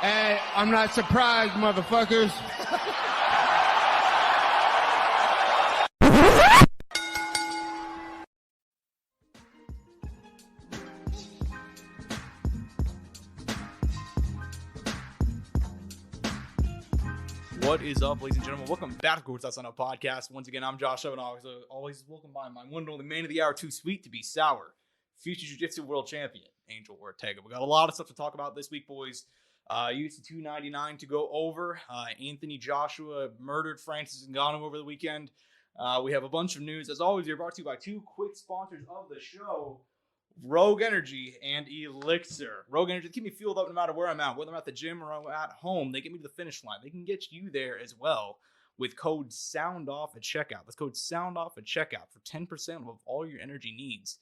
Hey, I'm not surprised, motherfuckers. What is up, ladies and gentlemen? Welcome back to Courtside Soundoff podcast. Once again, I'm Josh Evanoff. Always welcome by my one and only man of the hour, too sweet to be sour, future Jiu-Jitsu world champion, Angel Ortega. We got a lot of stuff to talk about this week, boys. UFC 299 to go over. Anthony Joshua murdered Francis Ngannou over the weekend. We have a bunch of news. As always, we're brought to you by two quick sponsors of the show, Rogue Energy and ELYXR. Rogue Energy, they keep me fueled up no matter where I'm at. Whether I'm at the gym or I'm at home, they get me to the finish line. They can get you there as well with code SOUNDOFF at checkout. That's code SOUNDOFF at checkout for 10% of all your energy needs.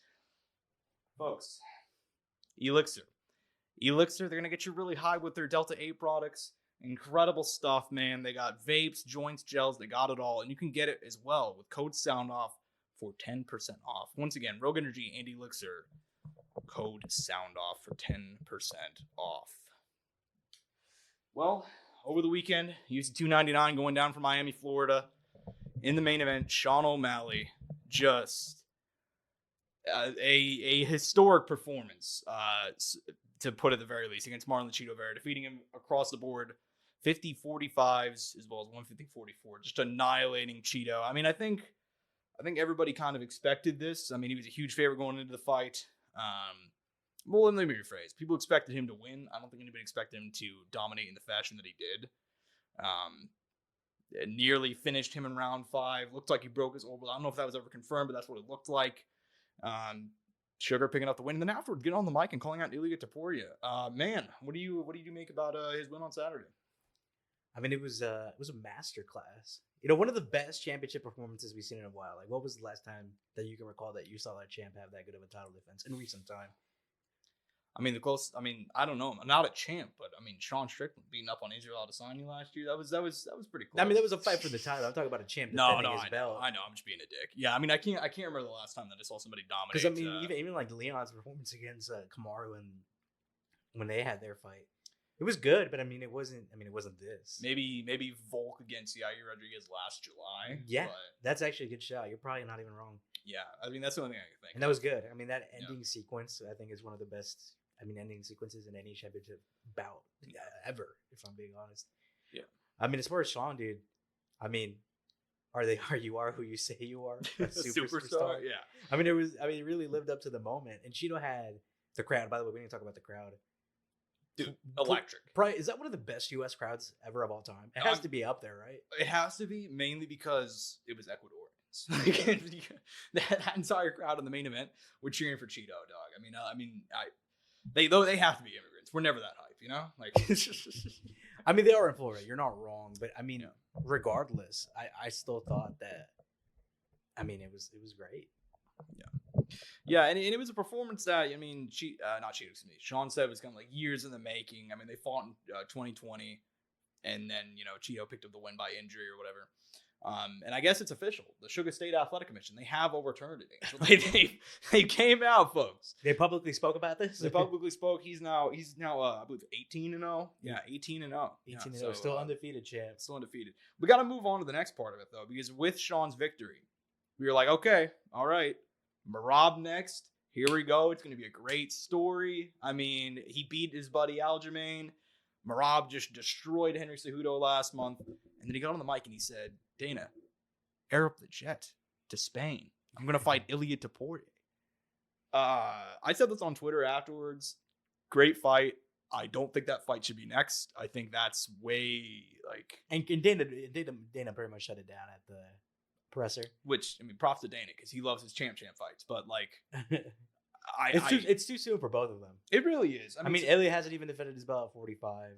Folks, ELYXR. ELYXR, they're going to get you really high with their Delta 8 products. Incredible stuff, man. They got vapes, joints, gels. They got it all. And you can get it as well with code SOUNDOFF for 10% off. Once again, Rogue Energy and ELYXR. Code SOUNDOFF for 10% off. Well, over the weekend, UFC 299 going down from Miami, Florida. In the main event, Sean O'Malley, just a historic performance, to put it at the very least, against Marlon Vera, defeating him across the board, 50-45s as well as 150-44, just annihilating Cheeto. I mean, I think everybody kind of expected this. I mean, he was a huge favorite going into the fight. Well, let me rephrase. People expected him to win. I don't think anybody expected him to dominate in the fashion that he did. It nearly finished him in round 5. Looked like he broke his orbital. I don't know if that was ever confirmed, but that's what it looked like. Sugar picking up the win, and then afterwards getting on the mic and calling out Ilia Topuria. Man, what do you make about his win on Saturday? I mean, it was a masterclass. You know, one of the best championship performances we've seen in a while. Like, what was the last time that you can recall that you saw that champ have that good of a title defense in recent time? I mean, I don't know. I'm not a champ, but I mean, Sean Strickland beating up on Israel Adesanya last year. That was pretty cool. I mean, that was a fight for the title. I'm talking about a champ defending his belt. I know. I'm just being a dick. Yeah, I mean, I can't remember the last time that I saw somebody dominate. Because I mean, even like Leon's performance against Kamaru and when they had their fight, it was good, but I mean, it wasn't this. Maybe Volk against Yair Rodriguez last July. Yeah, that's actually a good shot. You're probably not even wrong. Yeah, I mean, that's the only thing I can think. And that was good. I mean, that ending sequence, I think, is one of the best. I mean, ending sequences in any championship bout ever, if I'm being honest. Yeah. I mean, as far as Sean, dude, I mean, are you who you say you are? A superstar? Yeah. I mean, it really lived up to the moment. And Cheeto had the crowd. By the way, we need to talk about the crowd. Dude, electric. Probably, is that one of the best U.S. crowds ever of all time? It has to be up there, right? It has to be, mainly because it was Ecuadorians. that entire crowd in the main event were cheering for Cheeto, dog. They have to be immigrants. We're never that hype, you know? Like, I mean, they are in Florida. You're not wrong, but I mean, regardless, I still thought that. I mean, it was great. Yeah, and it was a performance that, I mean, Sean said was kind of like years in the making. I mean, they fought in 2020, and then, you know, Cheeto picked up the win by injury or whatever. And I guess it's official. The Sugar State Athletic Commission, they have overturned it. So they came out, folks. They publicly spoke about this? They publicly spoke. He's now I believe 18-0. Yeah, 18-0. 18-0. Still undefeated, champ. Still undefeated. We got to move on to the next part of it, though, because with Sean's victory, we were like, okay, all right, Merab next. Here we go. It's going to be a great story. I mean, he beat his buddy Aljamain. Merab just destroyed Henry Cejudo last month. And then he got on the mic and he said, Dana, air up the jet to Spain. I'm going to fight Ilia Topuria. I said this on Twitter afterwards. Great fight. I don't think that fight should be next. I think that's way like... And Dana pretty much shut it down at the presser. Which, I mean, props to Dana because he loves his champ fights. But like... it's too soon for both of them. It really is. I mean, Ilia hasn't even defended his belt at 45.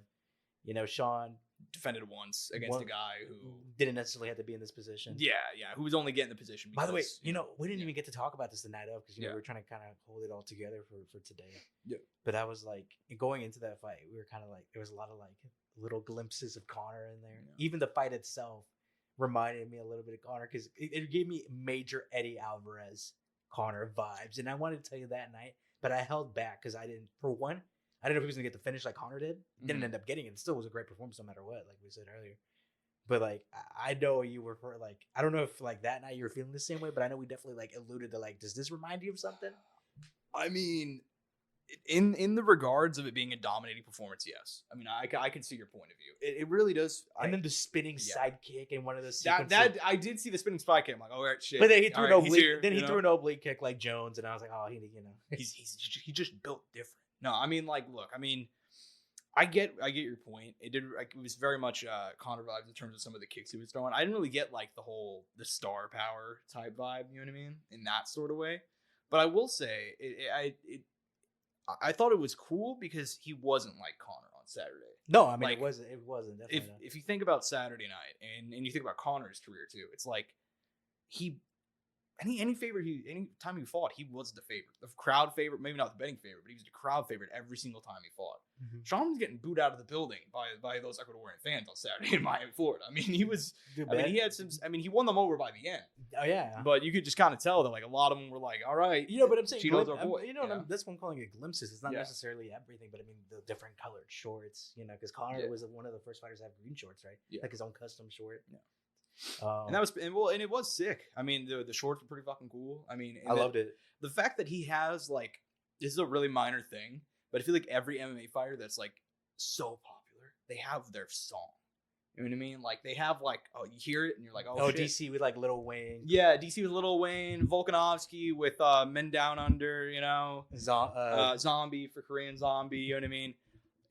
You know, Sean defended once against a guy who didn't necessarily have to be in this position. Yeah, who was only getting the position. By the way, you know, we didn't even get to talk about this the night of because we were trying to kind of hold it all together for today. Yeah. But I was like, going into that fight, we were kind of like, there was a lot of like little glimpses of Conor in there. Yeah. Even the fight itself reminded me a little bit of Conor because it gave me major Eddie Alvarez Conor vibes, and I wanted to tell you that night, but I held back because I didn't. For one, I didn't know if he was gonna get the finish like Conor did. Didn't end up getting it. It still was a great performance no matter what, like we said earlier. But like I know you were for like I don't know if like that night you were feeling the same way, but I know we definitely like alluded to like, does this remind you of something? I mean, in the regards of it being a dominating performance, yes. I mean, I can see your point of view. It really does. And then the spinning side kick in one of the that I did see the spinning spike kick. I'm like, oh, right, shit. But then he threw an oblique. Here, then he threw an oblique kick like Jones, and I was like, oh, he just built different. No, I mean, like, look, I mean, I get your point. It did like it was very much Conor vibes in terms of some of the kicks he was throwing. I didn't really get like the star power type vibe. You know what I mean? In that sort of way. But I will say, I thought it was cool because he wasn't like Conor on Saturday. No, I mean like, it wasn't. Definitely if you think about Saturday night and you think about Conor's career too, it's like any time he fought, he was the favorite, the crowd favorite, maybe not the betting favorite, but he was the crowd favorite every single time he fought. Mm-hmm. Sean was getting booed out of the building by those Ecuadorian fans on Saturday in Miami, Florida. I mean, he was. I mean, he had some. I mean, he won them over by the end. Oh yeah. But you could just kind of tell that like a lot of them were like, all right, but I'm saying Chito's our boy. That's what I'm calling it glimpses. It's not necessarily everything, but I mean the different colored shorts. Because Conor was one of the first fighters to have green shorts, right? Yeah. Like his own custom short. Yeah. And it was sick. I mean, the shorts were pretty fucking cool. I mean, I loved it. The fact that he has like, this is a really minor thing, but I feel like every MMA fighter that's like so popular, they have their song. You know what I mean? Like they have like, oh, you hear it and you're like, oh shit. DC with like Lil Wayne. Yeah, DC with Lil Wayne, Volkanovski with Men Down Under, Zombie for Korean Zombie. You know what I mean?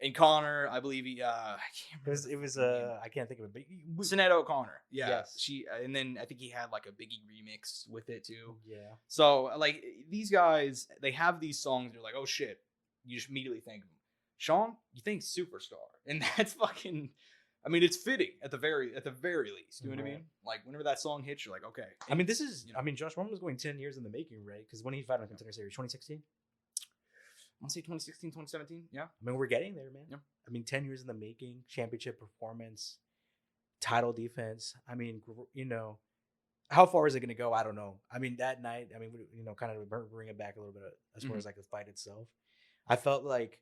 And Conor, I believe he. I can't remember. It was I can't think of it. Sinead O'Connor. Yeah. Yes. And then I think he had like a Biggie remix with it too. Yeah. So like these guys, they have these songs. You're like, oh shit, you just immediately think of them. Sean, you think superstar, and that's fucking. I mean, it's fitting at the very least. You know what I mean? Like whenever that song hits, you're like, okay. I mean, this is. I mean, Josh Roman was going 10 years in the making, right? Because when he fought on Contender Series, 2016. I want to say 2016, 2017. Yeah. I mean, we're getting there, man. Yeah. I mean, 10 years in the making, championship performance, title defense. I mean, how far is it going to go? I don't know. I mean, that night, kind of bring it back a little bit as far as like the fight itself. I felt like,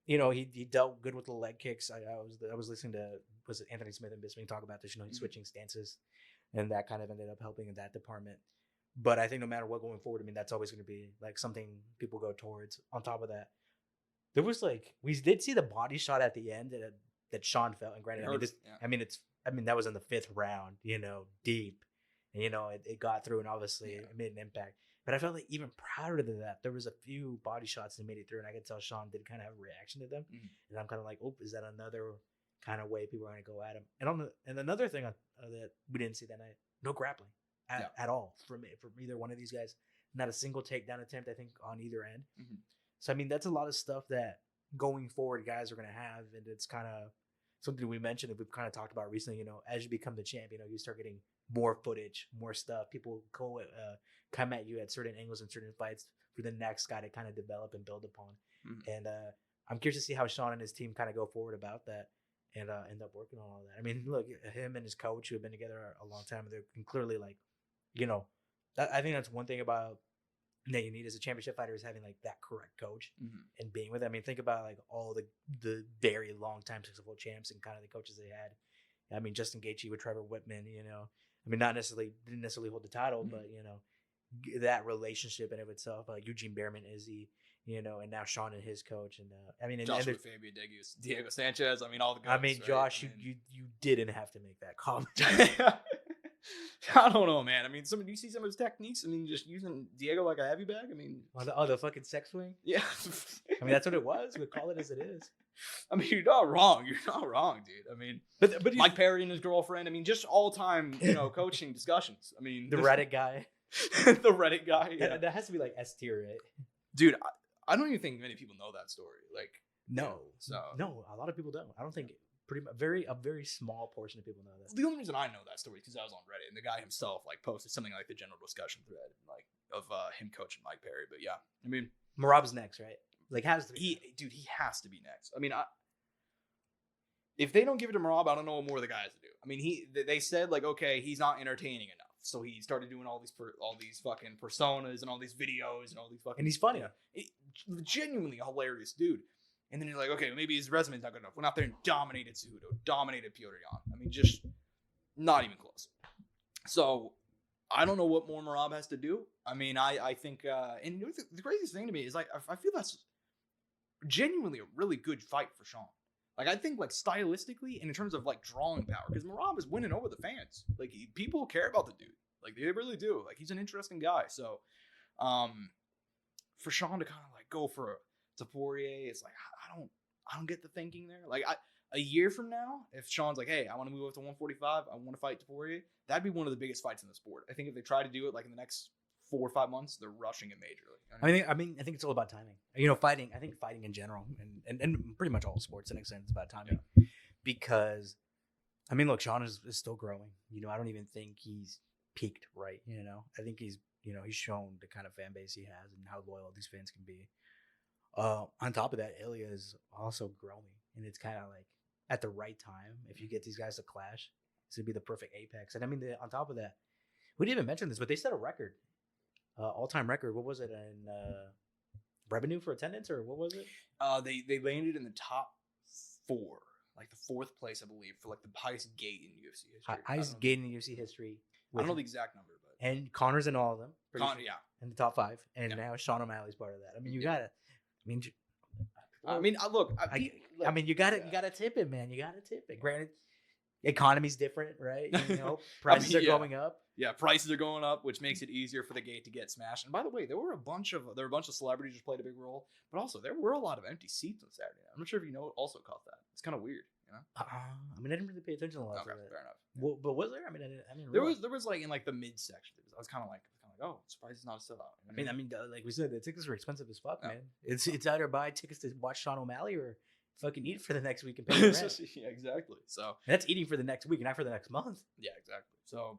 he dealt good with the leg kicks. I was listening to, was it Anthony Smith and Bisping talk about this, he's switching stances, and that kind of ended up helping in that department. But I think no matter what going forward, I mean, that's always going to be like something people go towards. On top of that, there was like, we did see the body shot at the end that Sean felt. And granted, that was in the 5th round, deep. And, it got through and obviously it made an impact. But I felt like even prior to that, there was a few body shots that made it through. And I could tell Sean did kind of have a reaction to them. Mm-hmm. And I'm kind of like, oh, is that another kind of way people are going to go at him? And another thing that we didn't see that night, no grappling. At all from either one of these guys. Not a single takedown attempt, I think, on either end. Mm-hmm. So, I mean, that's a lot of stuff that going forward guys are going to have. And it's kind of something we mentioned that we've kind of talked about recently. As you become the champ, you start getting more footage, more stuff. People come at you at certain angles and certain fights for the next guy to kind of develop and build upon. Mm-hmm. And I'm curious to see how Sean and his team kind of go forward about that. And end up working on all that. I mean, look, him and his coach who have been together a long time, they're clearly like, I think that's one thing about that you need as a championship fighter is having like that correct coach and being with it. I mean, think about like all the very long time successful champs and kind of the coaches they had. I mean, Justin Gaethje with Trevor Whitman, I mean, didn't necessarily hold the title, but that relationship in of itself, Eugene Behrman, Izzy, and now Sean and his coach, and I mean, Joshua Fabio, Diego Sanchez. I mean, all the guys. I mean, Josh, right? you didn't have to make that comment. I don't know, man. I mean, do you see some of his techniques? I mean, just using Diego like a heavy bag. I mean, the fucking sex swing. Yeah, I mean that's what it was. We call it as it is. I mean, you're not wrong. You're not wrong, dude. I mean, but Mike Perry and his girlfriend. I mean, just all time, coaching discussions. I mean, the Reddit guy. The Reddit guy. Yeah. That has to be like S tier, right? Dude, I don't even think many people know that story. Like, no, a lot of people don't. I don't think. A very small portion of people know that. The only reason I know that story is because I was on Reddit and the guy himself like posted something like the general discussion thread like of him coaching Mike Perry. But yeah, I mean, Merab's next, right? Like he has to be next. I mean, if they don't give it to Merab, I don't know what more the guys to do. I mean, they said like, okay, he's not entertaining enough, so he started doing all these fucking personas and all these videos and all these fucking. And he's funny. Genuinely hilarious dude. And then you're like, okay, maybe his resume's not good enough. Went out there and dominated Cejudo, dominated Petr Yan. I mean, just not even close. So I don't know what more Merab has to do. I mean, I think, and the craziest thing to me is like, I feel that's genuinely a really good fight for Sean. Like, I think like stylistically and in terms of like drawing power, because Merab is winning over the fans. Like, people care about the dude. Like, they really do. Like, he's an interesting guy. So, for Sean to kind of like go for to Poirier, it's like I don't get the thinking there. Like a year from now, if Sean's like, hey, I want to move up to 145, I want to fight to Poirier, that'd be one of the biggest fights in the sport. I think if they try to do it like in the next 4 or 5 months, they're rushing it majorly. I think it's all about timing. You know, fighting in general and pretty much all sports to an extent, it's about timing. Yeah. Because I mean, look, Sean is still growing. You know, I don't even think he's peaked right. You know, I think he's shown the kind of fan base he has and how loyal these fans can be. On top of that, Ilya is also growing, and it's kind of like at the right time. If you get these guys to clash, it's gonna be the perfect apex. And I mean, on top of that, we didn't even mention this, but they set a record, all-time record. What was it in revenue for attendance, or what was it? They landed in the top 4, like the 4th place, I believe, for like the highest gate in UFC history. Highest gate in UFC history. I don't know the exact number, but and Connor's in all of them. Yeah, in the top 5, and now Sean O'Malley's part of that. I mean, you got it. I mean, look. I mean, you gotta tip it, man. You gotta tip it. Granted, economy's different, right? You know, prices are going up. Yeah, prices are going up, which makes it easier for the gate to get smashed. And by the way, there were a bunch of celebrities who played a big role, but also there were a lot of empty seats on Saturday night. I'm not sure if you know. Also caught that. It's kind of weird, you know. I mean, I didn't really pay attention a lot. Okay, fair enough. Well, but was there? I mean, I didn't. There was like in like the mid section. I was kind of like, oh, surprised it's not a sellout. You know? I mean, like we said, the tickets were expensive as fuck, man. It's either buy tickets to watch Sean O'Malley or fucking eat for the next week and pay the rent. Yeah, exactly. So and that's eating for the next week, not for the next month. Yeah, exactly. So,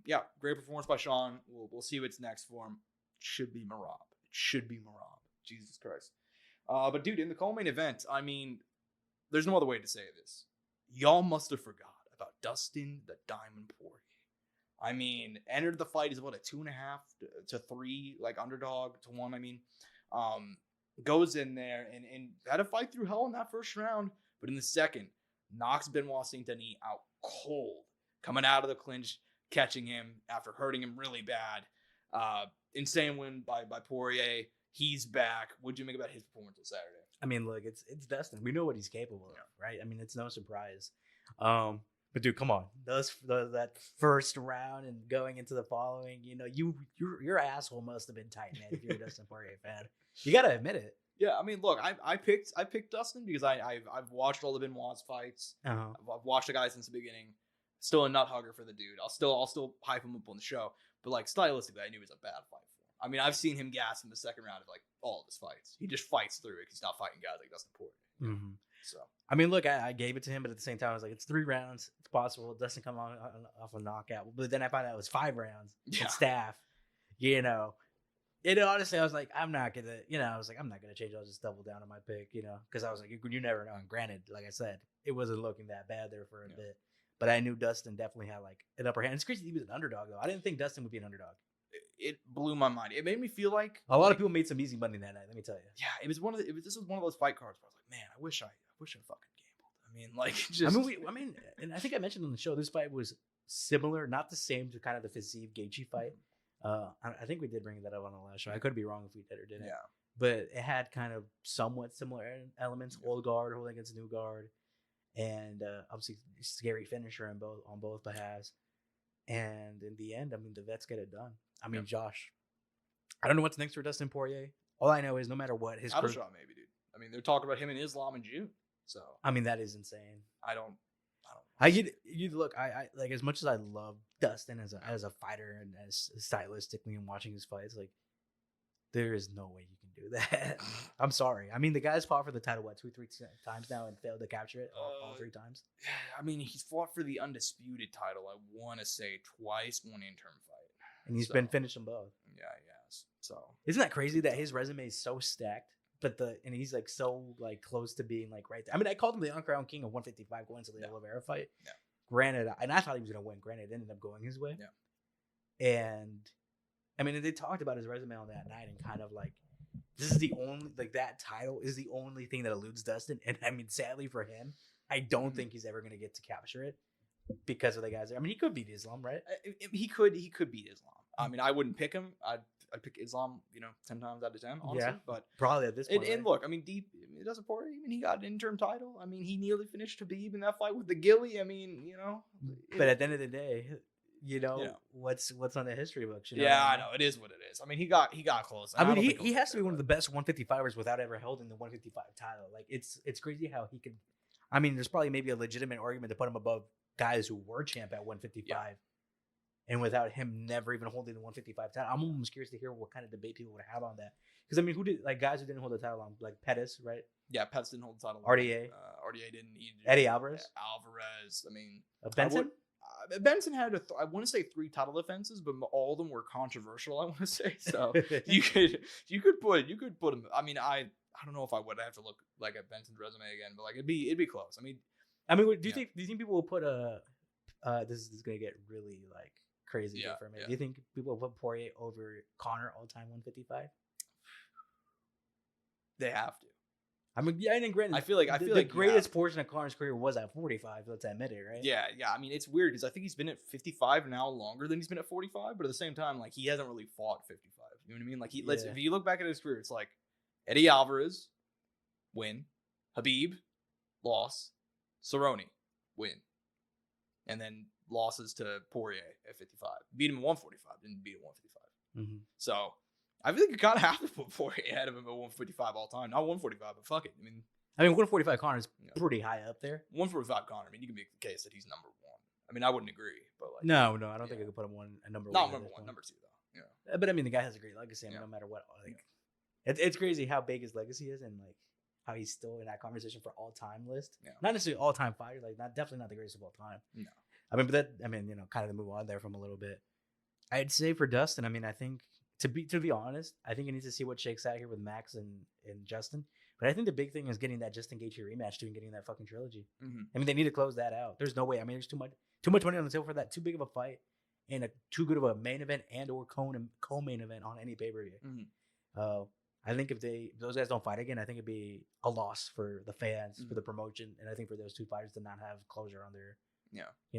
yeah, great performance by Sean. We'll see what's next for him. Should be Merab. It should be Merab. Jesus Christ. But dude, in the co-main event, I mean, there's no other way to say this. Y'all must have forgot about Dustin the Diamond Poirier. I mean, entered the fight is what, a 2.5 to 3, like underdog to 1. I mean, goes in there and had a fight through hell in that first round, but in the second, knocks Benoit Saint-Denis out cold, coming out of the clinch, catching him after hurting him really bad. Insane win by Poirier. He's back. What'd you make about his performance on Saturday? I mean, look, it's Dustin. We know what he's capable of, right? I mean, it's no surprise. But dude, come on, that first round and going into the following, you know, your asshole must have been tight, man. If you're a Dustin Poirier fan, you gotta admit it. Yeah, I mean, look, I picked Dustin because I've watched all the Benoit's fights. Uh-huh. I've watched the guy since the beginning. Still a nut hugger for the dude. I'll still hype him up on the show. But like stylistically, I knew it was a bad fight for him. I mean, I've seen him gas in the second round of like all of his fights. He just fights through it. He's not fighting guys like Dustin Poirier. Mm-hmm. So I mean, look, I gave it to him, but at the same time, I was like, it's 3 rounds. It's possible it doesn't come off a knockout. But then I found out it was 5 rounds. Yeah. And staff, you know. Honestly, I was like, I'm not gonna change. I'll just double down on my pick, you know, because I was like, you never know. And granted, like I said, it wasn't looking that bad there for a bit, but I knew Dustin definitely had like an upper hand. It's crazy he was an underdog though. I didn't think Dustin would be an underdog. It blew my mind. It made me feel like a lot of people made some easy money that night. Let me tell you. Yeah, this was one of those fight cards where I was like, man, I wish I fucking gambled. I mean, like, just. And I think I mentioned on the show this fight was similar, not the same to kind of the Fiziev Gaethje fight. I think we did bring that up on the last show. I could be wrong if we did or didn't. Yeah. But it had kind of somewhat similar elements. Old guard holding against new guard, and obviously scary finisher on both behalves. And in the end, I mean, the vets get it done. I mean, Josh, I don't know what's next for Dustin Poirier. All I know is no matter what, his title shot maybe, dude. I mean, they're talking about him in Islam in June. So I mean, that is insane. Look, I like, as much as I love Dustin as a fighter and as stylistically and watching his fights, like, there is no way you can do that. I'm sorry. I mean, the guy's fought for the title 2-3 times now and failed to capture it all 3 times. I mean, he's fought for the undisputed title, I want to say twice, one interim fight, and he's been finishing both. Yeah, he has. So isn't that crazy that his resume is so stacked? And he's like so like close to being like right there. I mean, I called him the uncrowned king of 155 going into the Oliveira fight. Yeah. Granted, and I thought he was gonna win. Granted, it ended up going his way. Yeah. And I mean, they talked about his resume on that night and kind of like this is the only that title is the only thing that eludes Dustin, and I mean, sadly for him, I don't think he's ever gonna get to capture it because of the guys there. I mean, he could beat Islam, right? He could beat Islam. I mean, I wouldn't pick him. I'd pick Islam, 10 times out of 10, honestly. Yeah, but probably at this point. And look, I mean, it doesn't bore you. I mean, he got an interim title. I mean, he nearly finished Khabib in that fight with the Gilly. I mean, But at the end of the day, what's on the history books? I know it is what it is. I mean, he got close. I mean, he has to be one of the best 155ers without ever holding the 155 title. Like it's crazy how he could. I mean, there's probably maybe a legitimate argument to put him above guys who were champ at 155, and without him never even holding the 155 title. I'm almost curious to hear what kind of debate people would have on that. Because I mean, who did guys who didn't hold the title on Pettis, right? Yeah, Pettis didn't hold the title. RDA, RDA didn't. Eddie Alvarez. I mean, Benson. Benson had I want to say 3 title defenses, but all of them were controversial. I want to say so. you could put him. I mean, I don't know if I would have to look at Benson's resume again, but it'd be close. I mean, do you think people will put this is gonna get really crazy for me? Do you think people will put Poirier over Conor all time 155? They have to. I mean, yeah, and granted, I feel like the greatest portion of Conor's career was at 45. Let's admit it, right? Yeah. I mean, it's weird because I think he's been at 55 now longer than he's been at 45, but at the same time, he hasn't really fought 55. You know what I mean? If you look back at his career, it's Eddie Alvarez, win, Khabib, loss, Cerrone, win, and then losses to Poirier at 55. Beat him at 145, didn't beat him at 155. Mm-hmm. So I feel like you kind of have to put Poirier ahead of him at 155 all time. Not 145, but fuck it. I mean, 145 Conor is pretty high up there. 145 Conor. I mean, you can make the case that he's number 1. I mean, I wouldn't agree, but no, I don't think I could put him number 1. Not number 1, number 2 though. Yeah. But I mean, the guy has a great legacy. I mean, no matter what, it's crazy how big his legacy is and how he's still in that conversation for all time list. Yeah. Not necessarily all time fighter, definitely not the greatest of all time. No. I mean, kind of to move on there from a little bit. I'd say for Dustin, I mean, I think to be honest, I think he needs to see what shakes out here with Max and Justin. But I think the big thing is getting that Justin Gaethje rematch and getting that fucking trilogy. Mm-hmm. I mean, they need to close that out. There's no way. I mean, there's too much money on the table for that. Too big of a fight and too good of a main event and or co-main event on any pay-per-view. Mm-hmm. I think if those guys don't fight again, I think it'd be a loss for the fans, for the promotion, and I think for those two fighters to not have closure on their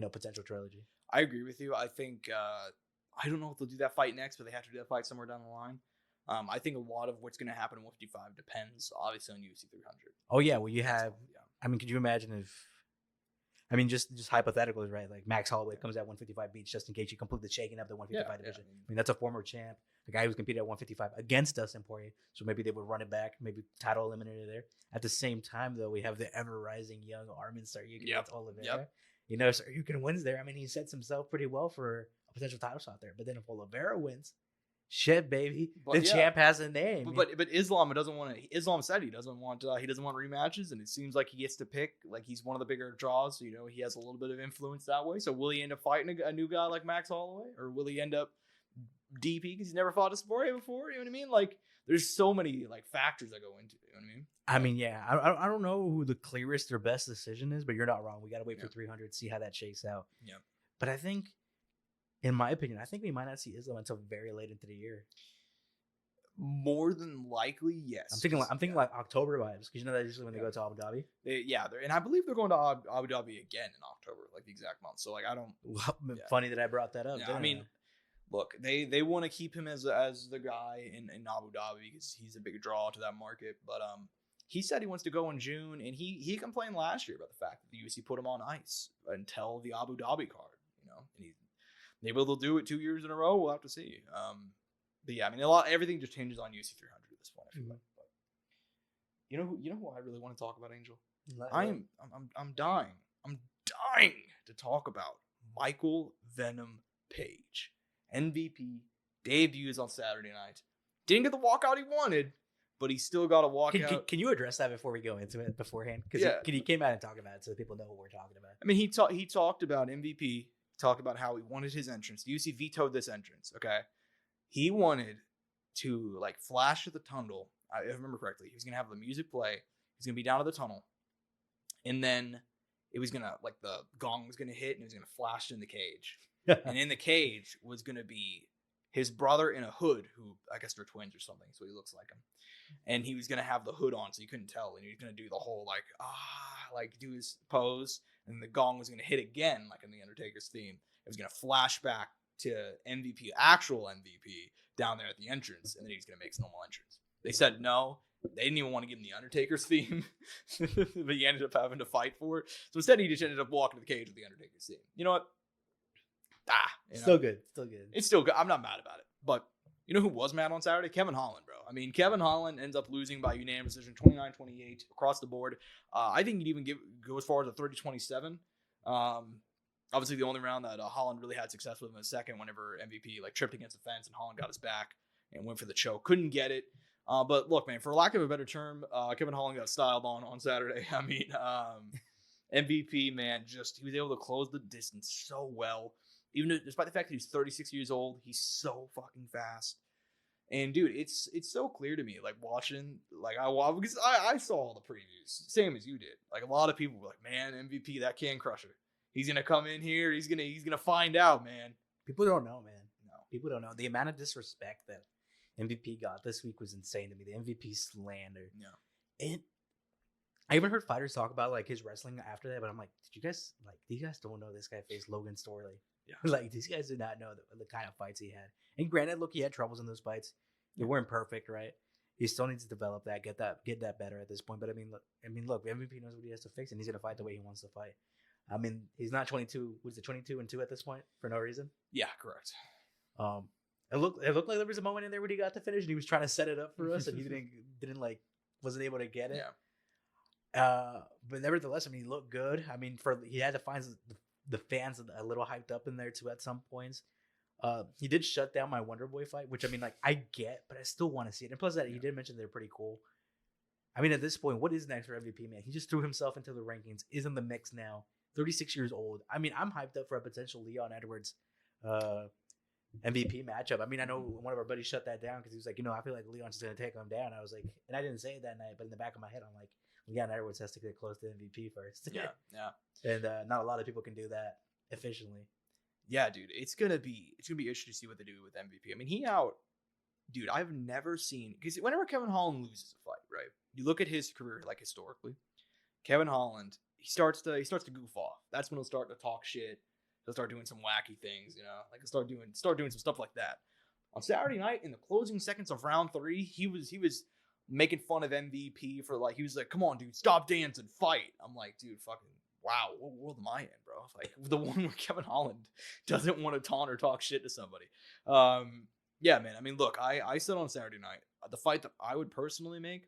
potential trilogy. I agree with you. I think I don't know if they'll do that fight next, but they have to do that fight somewhere down the line. I think a lot of what's going to happen in 155 depends, obviously, on UFC 300. Oh yeah, well you have. I mean, could you imagine if? I mean, just hypothetical, right? Max Holloway comes at 155, beats Justin Gaethje, completely shaking up the 155 division. I mean, that's a former champ, a guy who's competed at 155 against Dustin Poirier. So maybe they would run it back, maybe title eliminator there. At the same time, though, we have the ever rising young Armin Tsarukyan against Oliveira. Tsarukyan wins there. I mean, he sets himself pretty well for a potential title shot there. But then if Oliveira wins, shit, baby, the champ has a name. But Islam doesn't want to. Islam said he doesn't want rematches, and it seems like he gets to pick. He's one of the bigger draws, so he has a little bit of influence that way. So will he end up fighting a new guy like Max Holloway, or will he end up DP because he's never fought a Poirier before? You know what I mean? There's so many factors that go into it. You know what I mean? I mean, yeah, I don't know who the clearest or best decision is, but you're not wrong. We got to wait for 300, see how that shakes out. Yeah. But I think, in my opinion, I think we might not see Islam until very late into the year. More than likely, yes. I'm thinking October vibes, because that's usually when they go to Abu Dhabi. And I believe they're going to Abu Dhabi again in October, the exact month. So I don't. Well, funny that I brought that up. Yeah, I mean, look, they want to keep him as the guy in Abu Dhabi because he's a big draw to that market. But he said he wants to go in June, and he complained last year about the fact that the UFC put him on ice until the Abu Dhabi card. And maybe they'll do it 2 years in a row. We'll have to see. But yeah, I mean, everything just changes on UFC 300 at this point. I feel like. But you know who I really want to talk about, Angel? I'm dying. I'm dying to talk about Michael Venom Page. MVP debuts on Saturday night. Didn't get the walkout he wanted, but he still got a walkout. Can you address that before we go into it beforehand? Because he came out and talked about it so people know what we're talking about. I mean, he talked about MVP. Talked about how he wanted his entrance. The UFC vetoed this entrance. Okay, he wanted to flash at the tunnel. I remember correctly. He was gonna have the music play. He's gonna be down at the tunnel, and then it was gonna the gong was gonna hit, and it was gonna flash in the cage. And in the cage was gonna be his brother in a hood, who I guess they're twins or something, so he looks like him. And he was going to have the hood on so you couldn't tell. And he was going to do the whole do his pose. And the gong was going to hit again, like in the Undertaker's theme. It was going to flash back to MVP, actual MVP, down there at the entrance. And then he was going to make his normal entrance. They said no. They didn't even want to give him the Undertaker's theme. But he ended up having to fight for it. So instead, he just ended up walking to the cage with the Undertaker's theme. You know what? Still good. It's still good. I'm not mad about it. But you know who was mad on Saturday? Kevin Holland, bro. I mean, Kevin Holland ends up losing by unanimous decision, 29-28 across the board. I think he'd even go as far as a 30-27. Obviously, the only round that Holland really had success with him was second, whenever MVP tripped against the fence and Holland got his back and went for the choke. Couldn't get it. But look, man, for lack of a better term, Kevin Holland got styled on Saturday. I mean, MVP, man, he was able to close the distance so well. Even despite the fact that he's 36 years old, he's so fucking fast. And dude, it's so clear to me, watching, because I saw all the previews, same as you did. A lot of people were like, man, MVP, that can crusher. He's gonna come in here. He's gonna find out, man. People don't know, man. No, people don't know the amount of disrespect that MVP got this week was insane to me. The MVP slander. Yeah. I even heard fighters talk about his wrestling after that, but I'm like, did you guys these guys don't know this guy faced Logan Storley? Yeah. These guys did not know the kind of fights he had. And granted, look, he had troubles in those fights. They weren't perfect, right? He still needs to develop that, get that better at this point. But I mean, look, MVP knows what he has to fix, and he's gonna fight the way he wants to fight. I mean, he's not 22. What's it, 22-2 at this point for no reason? Yeah, correct. It looked like there was a moment in there where he got to finish, and he was trying to set it up for us, and he wasn't able to get it. Yeah. But nevertheless, I mean, he looked good. I mean, he had to find the fans a little hyped up in there too at some points. He did shut down my Wonder Boy fight, which I mean, I get, but I still want to see it. And plus that, he did mention they're pretty cool. I mean, at this point, what is next for MVP, man? He just threw himself into the rankings, is in the mix now, 36 years old. I mean, I'm hyped up for a potential Leon Edwards MVP matchup. I mean, I know one of our buddies shut that down because he was like, I feel like Leon's just going to take him down. I was like, and I didn't say it that night, but in the back of my head, I'm like, Leon Edwards has to get close to MVP first. Yeah. And not a lot of people can do that efficiently. Yeah, dude, it's gonna be interesting to see what they do with MVP. I mean, dude, I've never seen, because whenever Kevin Holland loses a fight, right? You look at his career, historically, Kevin Holland, he starts to goof off. That's when he'll start to talk shit. He'll start doing some wacky things, he'll start doing some stuff like that. On Saturday night, in the closing seconds of round 3, he was making fun of MVP for he was like, come on, dude, stop dancing, fight. I'm like, dude, fucking. Wow, what world am I in, bro? The one where Kevin Holland doesn't want to taunt or talk shit to somebody. Yeah, man. I mean, look, I said on Saturday night, the fight that I would personally make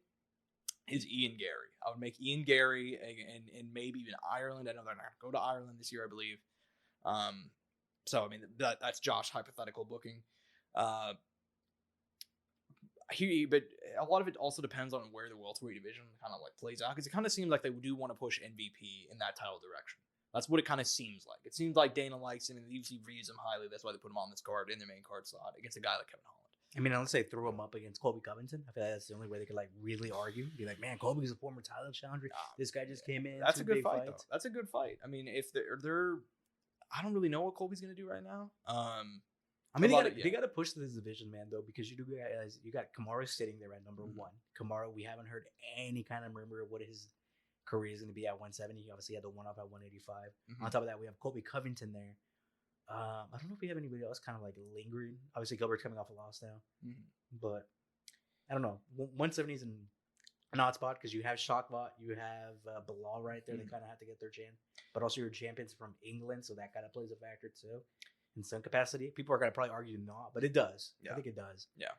is Ian Gary. I would make Ian Gary and maybe even Ireland. I know they're not going to go to Ireland this year, I believe. So, I mean, that's Josh hypothetical booking. But a lot of it also depends on where the welterweight division kind of plays out, because it kind of seems like they do want to push MVP in that title direction. That's what it kind of seems like. It seems like Dana likes him and the UFC views him highly. That's why they put him on this card in their main card slot against a guy like Kevin Holland. I mean, unless they threw him up against Colby Covington, I feel like that's the only way they could really argue. Be like, man, Colby's a former title challenger. This guy just came in. That's a good fight, though. That's a good fight. I mean, if they're I don't really know what Colby's gonna do right now. I mean, they got to push this division, man, though, because you got Kamaru sitting there at number 1. Kamaru, we haven't heard any kind of murmur of what his career is going to be at 170. He obviously had the one-off at 185. On top of that, we have Colby Covington there. I don't know if we have anybody else kind of lingering. Obviously, Gilbert's coming off a loss now. But I don't know. 170 is an odd spot because you have Shakvat, you have Bilal right there. They kind of have to get their chin. But also your champion's from England, so that kind of plays a factor too. In some capacity, people are gonna probably argue not, but it does. Yeah. I think it does. Yeah.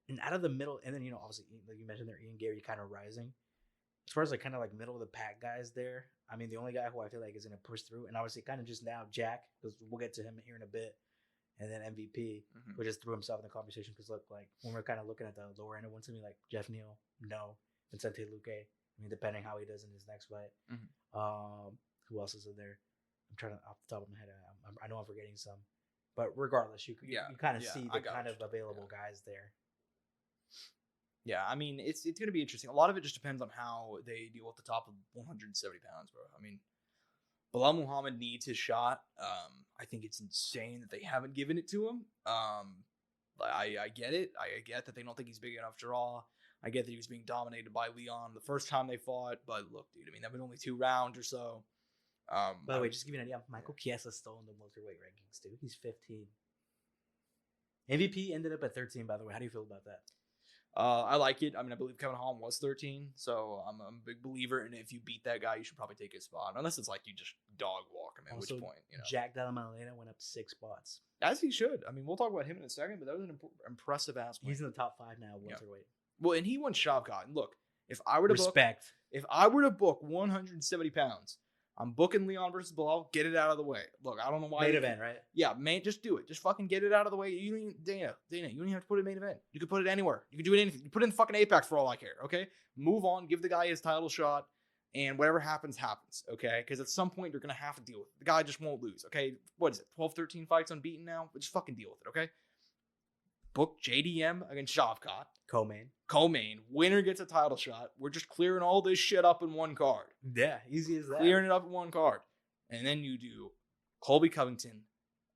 And out of the middle, and then obviously like you mentioned there, Ian Gary kind of rising. As far as kind of middle of the pack guys there, I mean the only guy who I feel like is gonna push through, and obviously kind of just now Jack, because we'll get to him here in a bit, and then MVP, who just threw himself in the conversation because look, when we're kind of looking at the lower end of 170, like Jeff Neal, no, Vicente Luque. I mean, depending how he does in his next fight. Who else is in there? I'm trying to off the top of my head. I know I'm forgetting some, but regardless, you kind of see the kind of available guys there. Yeah, I mean it's going to be interesting. A lot of it just depends on how they deal with the top of 170 pounds, bro. I mean, Bilal Muhammad needs his shot. I think it's insane that they haven't given it to him. I get it. I get that they don't think he's big enough draw. I get that he was being dominated by Leon the first time they fought. But look, dude, I mean, that was only 2 rounds or so. By the way, just to give you an idea, Michael Chiesa's still in the welterweight rankings, dude. He's 15. MVP ended up at 13, by the way. How do you feel about that? I like it. I mean, I believe Kevin Holland was 13, so I'm a big believer. And if you beat that guy, you should probably take his spot, unless it's like you just dog walk him. At which point, you know, Jack Della Maddalena went up 6 spots, as he should. I mean, we'll talk about him in a second, but that was an impressive ass. He's in the top 5 now, welterweight. Well, and he won Shavkat. And look, if I were to book 170 pounds, I'm booking Leon versus Bilal. Get it out of the way. Look, I don't know why. Main event, right? Yeah, just do it. Just fucking get it out of the way. You don't even, Dana, you don't even have to put it in main event. You can put it anywhere. You can do it anything. You put it in fucking Apex for all I care, okay? Move on. Give the guy his title shot, and whatever happens, happens, okay? Because at some point, you're going to have to deal with it. The guy just won't lose, okay? What is it, 12, 13 fights unbeaten now? But just fucking deal with it, okay? Book JDM against Shavkat. Co-main. Winner gets a title shot. We're just clearing all this shit up in one card. Yeah, easy as that. Clearing it up in one card. And then you do Colby Covington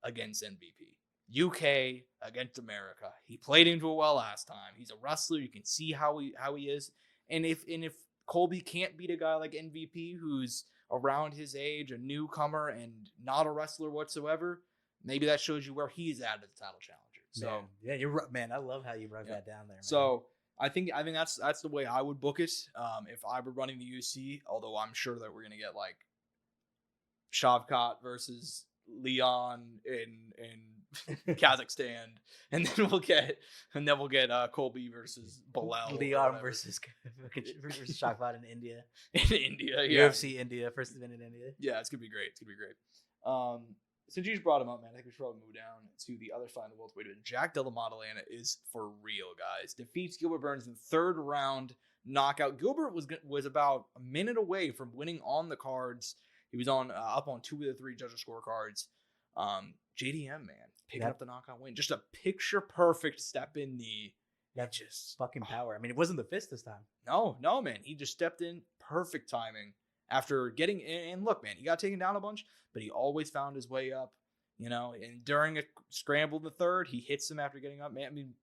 against MVP. UK against America. He played into it well last time. He's a wrestler. You can see how he is. And if Colby can't beat a guy like MVP who's around his age, a newcomer and not a wrestler whatsoever, maybe that shows you where he's at the title challenger. So man, yeah, you're right, man. I love how you wrote that down there. Man. So I think that's the way I would book it. If I were running the UFC, although I'm sure that we're gonna get like Shavkat versus Leon in Kazakhstan, and then we'll get Colby versus Bilal. Leon versus Shavkat in India. In India, yeah. UFC India, first event in India. Yeah, it's gonna be great. It's gonna be great. Since you just brought him up, man, I think we should probably move down to the other side of the welterweight division. Jack Della Maddalena is for real, guys. Defeats Gilbert Burns in the 3rd round knockout. Gilbert was about a minute away from winning on the cards. He was up on 2 of the 3 judges' scorecards. JDM, man, picking up the knockout win. Just a picture-perfect step-in knee. That just fucking power. I mean, it wasn't the fist this time. No, man. He just stepped in. Perfect timing. After getting in, and look, man, he got taken down a bunch, but he always found his way up, you know. And during a scramble in the 3rd, he hits him after getting up. Man, I mean,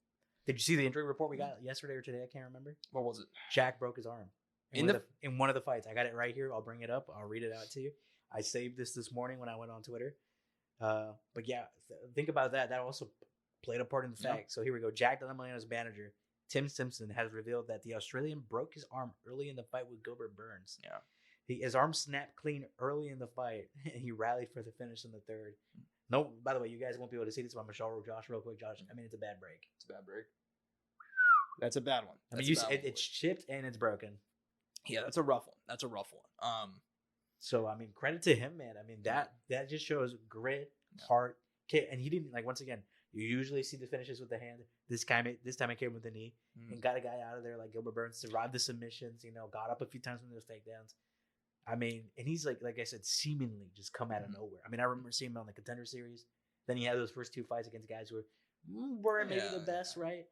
did you see the injury report we got yesterday or today? I can't remember. What was it? Jack broke his arm in one of the fights. I got it right here. I'll bring it up. I'll read it out to you. I saved this morning when I went on Twitter. But yeah, think about that. That also played a part in the fact. So here we go. Jack Della Maddalena's manager, Tim Simpson, has revealed that the Australian broke his arm early in the fight with Gilbert Burns. Yeah. His arm snapped clean early in the fight, and he rallied for the finish in the 3rd. No, by the way, you guys won't be able to see this, but I'm going to show Josh real quick. Josh, I mean, it's a bad break. It's a bad break. That's a bad one. I mean, it's chipped and it's broken. Yeah, that's a rough one. So, I mean, credit to him, man. I mean, that just shows grit, heart. And he didn't, like, once again, you usually see the finishes with the hand. This time it came with the knee and got a guy out of there like Gilbert Burns, survived the submissions, you know, got up a few times from those takedowns. I mean, and he's like I said, seemingly just come out of nowhere. I mean, I remember seeing him on the Contender Series. Then he had those first 2 fights against guys who were maybe the best, right?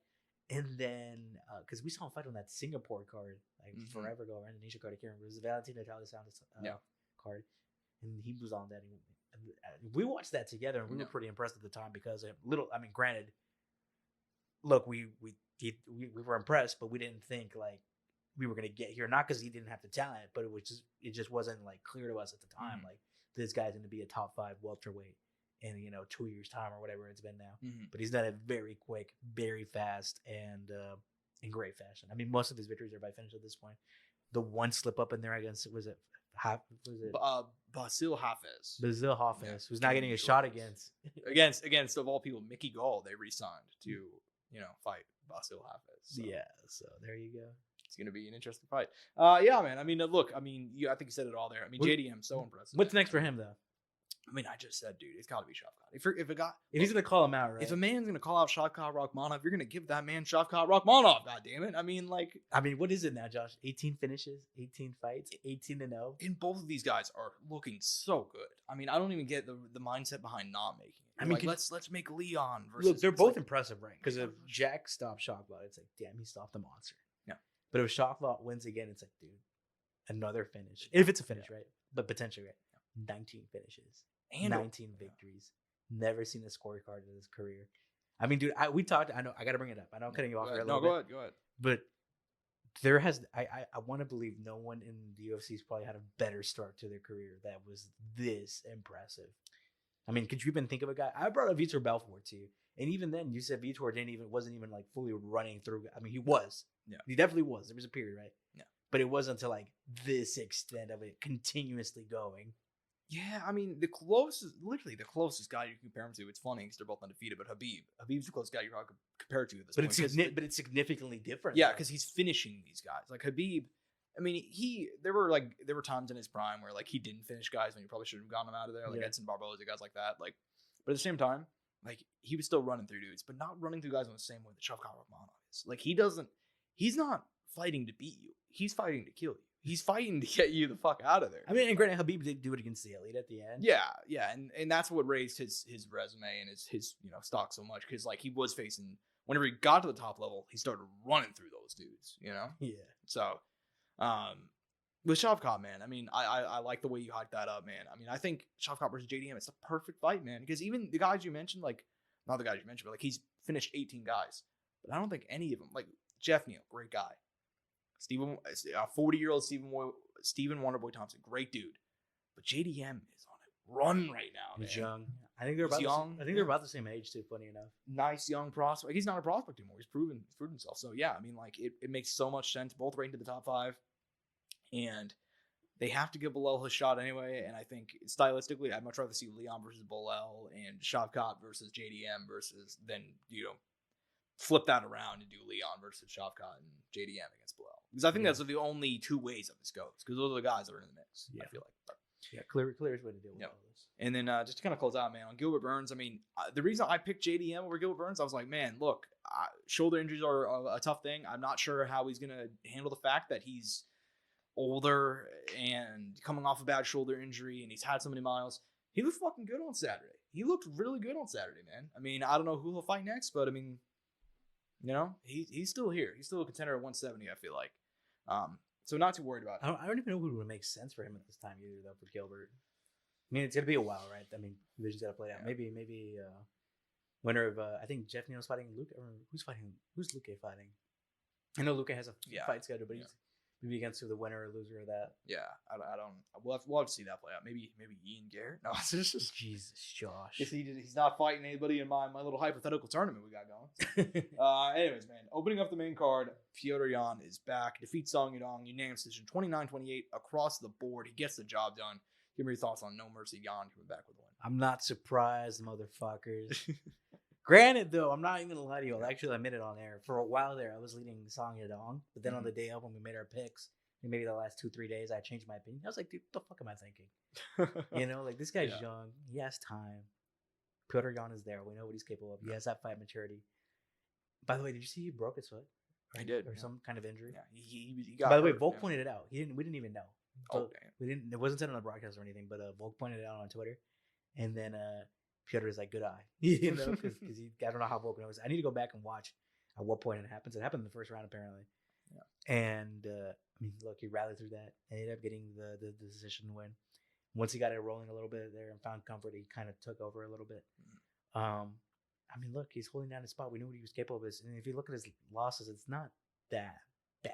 And then, because we saw him fight on that Singapore card, like forever ago, or Indonesia card, I can't remember. It was the Valentino Soundoff card. And he was on that. And we watched that together, and we were pretty impressed at the time because granted, look, we were impressed, but we didn't think like we were going to get here. Not because he didn't have the talent, but it just wasn't like clear to us at the time. Like this guy's going to be a top 5 welterweight in 2 years time or whatever it's been now. But he's done it very quick, very fast, and in great fashion. I mean, most of his victories are by finish at this point. The one slip up in there against Basil Hafez. Basil Hafez, who's not getting a shot against of all people, Mickey Gall. They re-signed to fight Basil Hafez. So. Yeah, so there you go. It's going to be an interesting fight. Yeah, man. I mean, look. I mean, I think you said it all there. I mean, JDM, so impressive. What's next for him, though? I mean, I just said, dude, it's got to be Shavkat. If he's going to call him out, right? If a man's going to call out Shavkat Rakhmonov, you're going to give that man Shavkat Rakhmonov. God damn it! I mean, what is it now, Josh? 18 finishes, 18 fights, 18-0. And both of these guys are looking so good. I mean, I don't even get the mindset behind not making it. I mean, let's make Leon versus. Look, they're both impressive, right? Because if Jack stopped Shavkat, it's like, damn, he stopped the monster. Yeah. But if Shavkat wins again, it's like, dude, another finish. If it's a finish, right? But potentially, right? 19 finishes, And 19 victories. Never seen a scorecard in his career. I mean, dude, we talked. I know I got to bring it up. I know I'm cutting you off here a little bit. Go ahead. But there has I want to believe no one in the UFC's probably had a better start to their career that was this impressive. I mean, could you even think of a guy? I brought up Vitor Belfort to you, and even then, you said Vitor wasn't even like fully running through. I mean, he was. Yeah, he definitely was. There was a period, right? Yeah, but it wasn't until like this extent of it continuously going. Yeah, I mean, literally the closest guy you can compare him to. It's funny because they're both undefeated, but Habib's the closest guy you probably could compare it to at this point. But it's significantly different. Yeah, because he's finishing these guys. Like Habib, I mean, there were times in his prime where like he didn't finish guys when you probably should have gotten him out of there, like Edson Barboza, guys like that. Like, but at the same time, like he was still running through dudes, but not running through guys in the same way that Shavkat Rakhmonov is. Like he's not fighting to beat you. He's fighting to kill you. He's fighting to get you the fuck out of there. I mean, and granted, Habib did do it against the elite at the end. Yeah, and that's what raised his resume and his stock so much because like he was facing whenever he got to the top level, he started running through those dudes. Yeah. So, with Shavkat, man, I mean, I like the way you hyped that up, man. I mean, I think Shavkat versus JDM, it's the perfect fight, man. Because even the guys you mentioned, like not the guys you mentioned, but like he's finished 18 guys, but I don't think any of them, like Jeff Neal, great guy. 40-year-old Stephen Wonderboy Thompson, great dude. But JDM is on a run right now, man. He's young. I think they're about young. I think they're about the same age too. Funny enough, nice young prospect. He's not a prospect anymore. He's proven himself. So yeah, I mean, like it makes so much sense. Both right into the top 5, and they have to give Bilal his shot anyway. And I think stylistically, I'd much rather see Leon versus Bilal and Shavkat versus JDM versus than flip that around and do Leon versus Shavkat and JDM against Bilal. Because I think that's the only two ways that this goes. Because those are the guys that are in the mix. I feel like. But, clearest way to deal with all this. And then just to kind of close out, man, on Gilbert Burns, I mean, the reason I picked JDM over Gilbert Burns, I was like, man, look, shoulder injuries are a tough thing. I'm not sure how he's going to handle the fact that he's older and coming off a bad shoulder injury and he's had so many miles. He looked fucking good on Saturday. He looked really good on Saturday, man. I mean, I don't know who he'll fight next, but I mean, he's still here. He's still a contender at 170, I feel like. So not too worried about it. I don't even know who would make sense for him at this time either, though, for Gilbert. I mean, it's going to be a while, right? I mean, division's got to play out. Maybe winner of, I think Jeff Neal's fighting Luke. Who's Luke fighting? I know Luke has a fight schedule, but he's maybe against the winner or loser of that. Yeah, I don't. We'll have to see that play out. Maybe Ian Garrett. No, it's just Jesus, Josh. He's not fighting anybody in my little hypothetical tournament we got going. Anyways, man, opening up the main card, Petr Yan is back. Defeats Song Yadong, unanimous decision, 29-28 across the board. He gets the job done. Give me your thoughts on No Mercy Yan coming back with a win. I'm not surprised, motherfuckers. Granted, though, I'm not even gonna lie to you. I'll actually admit it on air. For a while there, I was leading Song Yadong, but then on the day of when we made our picks, and maybe the last 2-3 days, I changed my opinion. I was like, dude, what the fuck am I thinking? Like this guy's young. He has time. Petr Yan is there. We know what he's capable of. He has that fight maturity. By the way, did you see he broke his foot? I did, or some kind of injury. Yeah, he got. By the way, Volk pointed it out. We didn't even know. Oh, damn. We didn't. It wasn't said on the broadcast or anything, but Volk pointed it out on Twitter, and then Petr is like, good eye, because I don't know how Volk knows. I need to go back and watch at what point it happens. It happened in the first round apparently. Yeah. And I mean, look, he rallied through that, ended up getting the decision win. Once he got it rolling a little bit there and found comfort, he kind of took over a little bit. I mean, look, he's holding down his spot. We knew what he was capable of. And if you look at his losses, it's not that bad.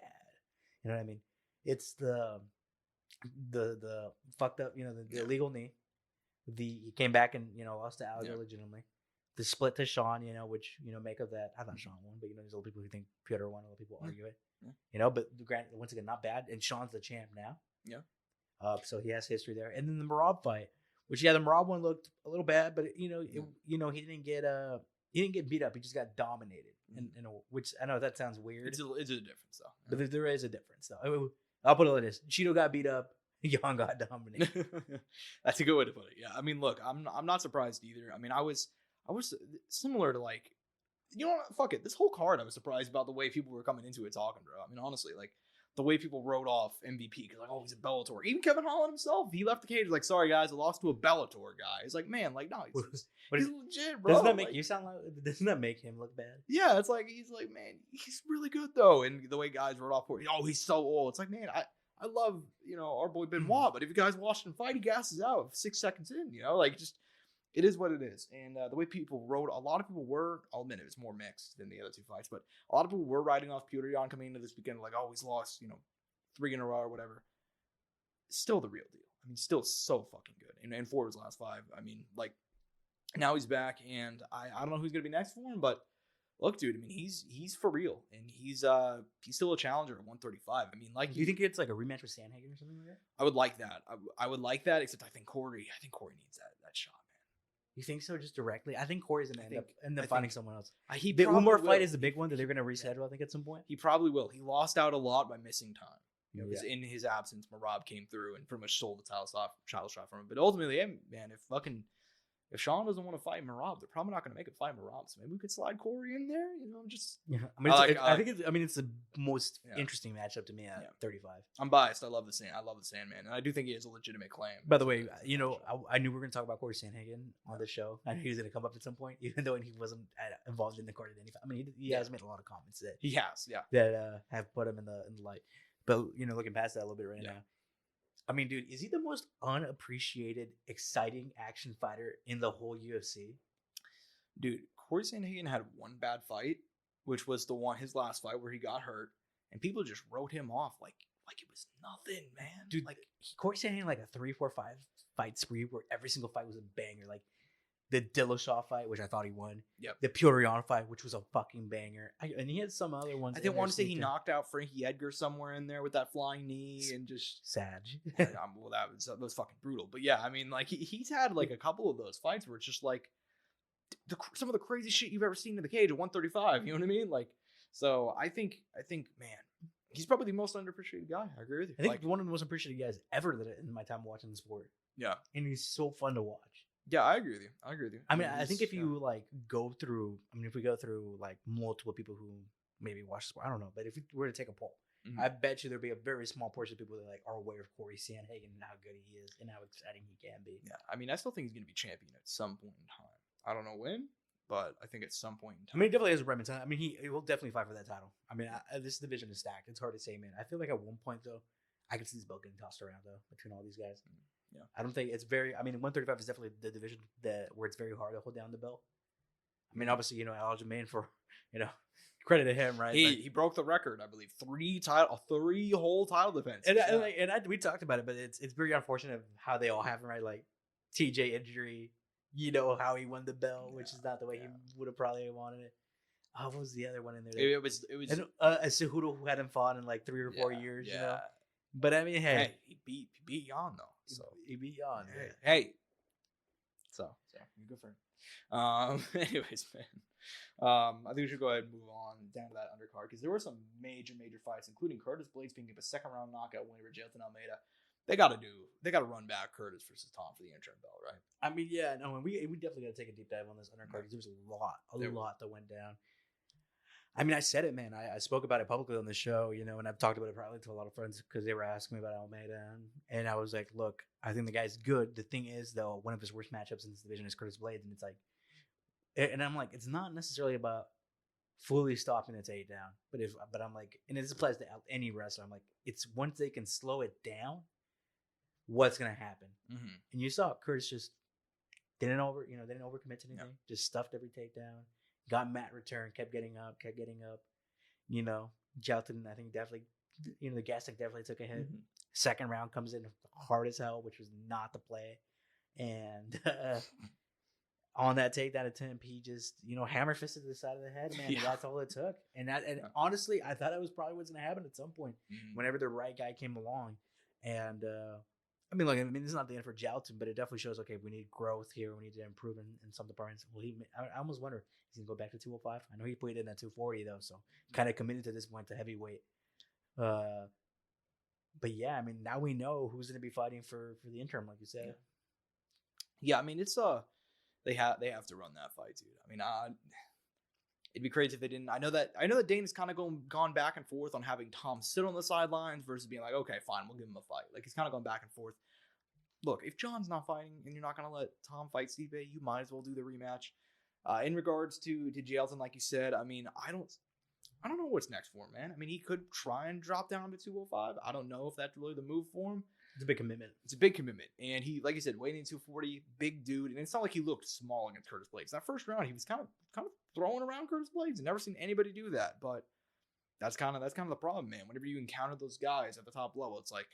You know what I mean? It's the fucked up, the illegal knee. He came back and lost to Alger legitimately. The split to Sean, which make of that. I thought Sean won, but there's other people who think Petr won. Other people argue it. Yeah. But granted, once again, not bad. And Sean's the champ now. Yeah. So he has history there. And then the Merab fight, which the Merab one looked a little bad, but he didn't get beat up. He just got dominated. And which I know that sounds weird. It's a difference though. But there is a difference though. I'll put it like this: Cheeto got beat up. Yan got dominated. That's a good way to put it. Yeah. I mean, look, I'm not surprised either. I mean, I was similar to like, fuck it. This whole card, I was surprised about the way people were coming into it talking, bro. I mean, honestly, like the way people wrote off MVP because like, oh, he's a Bellator. Even Kevin Holland himself, he left the cage like, sorry guys, I lost to a Bellator guy. It's like, man, like no, he's legit, bro. Doesn't that make you sound like? Doesn't that make him look bad? Yeah, it's like he's like, man, he's really good though. And the way guys wrote off for, oh, he's so old. It's like, man, I love, our boy Benoit, but if you guys watched him fight, he gasses out 6 seconds in, just, it is what it is. And the way people wrote, a lot of people were, I'll admit it was more mixed than the other 2 fights, but a lot of people were writing off Petr Yan coming into this weekend, like, oh, he's lost, 3 in a row or whatever. Still the real deal. I mean, still so fucking good. And 4 of his last 5. I mean, like, now he's back, and I don't know who's going to be next for him, but look, dude, I mean, he's for real, and he's still a challenger at 135. I mean, like, do you think it's like a rematch with Sandhagen or something like that? I would like that. I would like that, except I think Corey needs that shot, man. You think so? Just directly? I think Corey's gonna end up finding someone else. The Umar fight is the big one that they're gonna reschedule. I think at some point. He probably will. He lost out a lot by missing time. Because in his absence, Merab came through and pretty much stole the title shot from him. But ultimately, man, if Sean doesn't want to fight Merab, they're probably not going to make him fight Merab. So maybe we could slide Corey in there. Just I think it's the most interesting matchup to me at 35. I'm biased. I love the Sandman, and I do think he has a legitimate claim. By the way, I knew we were going to talk about Corey Sandhagen on the show. I knew he was going to come up at some point, even though he wasn't involved in the card at any. I mean, he has made a lot of comments that he has, that have put him in the light. But looking past that a little bit right now. I mean, dude, is he the most unappreciated, exciting action fighter in the whole UFC? Dude, Corey Sandhagen had one bad fight, which was his last fight where he got hurt, and people just wrote him off like it was nothing, man. Dude, like Corey Sandhagen like a 3, 4, 5 fight spree where every single fight was a banger. Like the Dillashaw fight, which I thought he won. Yep. The Petr Yan fight, which was a fucking banger. And he had some other ones. I didn't want to say he knocked out Frankie Edgar somewhere in there with that flying knee and just sad. Well, that was fucking brutal. But yeah, I mean, like he's had like a couple of those fights where it's just like some of the crazy shit you've ever seen in the cage at 135. You know what I mean? Like, so I think, man, he's probably the most underappreciated guy. I agree with you. I think one of the most appreciated guys ever in my time watching the sport. Yeah, and he's so fun to watch. Yeah, I agree with you. I mean, I think if you like go through, if we go through like multiple people who maybe watch the sport, I don't know, but if we were to take a poll, I bet you there'd be a very small portion of people that like are aware of Corey Sandhagen and how good he is and how exciting he can be. Yeah, I mean, I still think he's going to be champion at some point in time. I don't know when, but I think at some point in time. I mean, he definitely has a remnant. I mean, he will definitely fight for that title. I mean, this division is stacked. It's hard to say, man. I feel like at one point though, I could see this belt getting tossed around though between all these guys. Yeah, I don't think it's very. I mean, 135 is definitely the division where it's very hard to hold down the belt. I mean, obviously, Aljamain for credit to him, right? He broke the record, I believe, 3 whole title defenses. We talked about it, but it's very unfortunate of how they all happen, right? Like TJ injury, how he won the belt, which is not the way he would have probably wanted it. Oh, what was the other one in there? It was Cejudo who hadn't fought in like 3 or 4 years, But I mean, hey, he beat Yan though. So he beat Yan. Hey. So good for him. Anyways, man. I think we should go ahead and move on down to that undercard because there were some major fights, including Curtis Blades being a 2nd round knockout win over Jailton Almeida. They got to run back Curtis versus Tom for the interim belt, right? I mean, yeah, no, and we definitely got to take a deep dive on this undercard because there was a lot that went down. I mean, I said it, man. I spoke about it publicly on the show, and I've talked about it probably to a lot of friends because they were asking me about Almeida. And I was like, look, I think the guy's good. The thing is, though, one of his worst matchups in this division is Curtis Blades. And it's like, and I'm like, it's not necessarily about fully stopping the takedown. But I'm like, and this applies to any wrestler. I'm like, it's once they can slow it down, what's going to happen? Mm-hmm. And you saw Curtis just didn't overcommit to anything. Just stuffed every takedown. Got mat return, kept getting up. Jailton, I think definitely, the gas tank definitely took a hit. Mm-hmm. 2nd round comes in hard as hell, which was not the play. And on that takedown attempt, he just, hammer fisted to the side of the head, man. And that's all it took. And honestly, I thought that was probably what's going to happen at some point whenever the right guy came along. And, this is not the end for Jailton, but it definitely shows, okay, we need growth here. We need to improve in some departments. Well, I almost wonder, he's going to go back to 205? I know he played in at 240, though, so kind of committed to this point to heavyweight. But, yeah, I mean, now we know who's going to be fighting for the interim, like you said. Yeah, I mean, it's they have to run that fight, dude. I mean, it'd be crazy if they didn't. I know that Dana's kind of gone back and forth on having Tom sit on the sidelines versus being like, okay, fine, we'll give him a fight. Like, he's kind of going back and forth. Look, if John's not fighting and you're not going to let Tom fight Stipe, you might as well do the rematch. In regards to Jailton, like you said, I mean, I don't know what's next for him, man. I mean, he could try and drop down to 205. I don't know if that's really the move for him. It's a big commitment. It's a big commitment. And he, like I said, weighing in 240, big dude. And it's not like he looked small against Curtis Blades. That first round, he was kind of throwing around Curtis Blades. Never seen anybody do that. But that's kind of the problem, man. Whenever you encounter those guys at the top level, it's like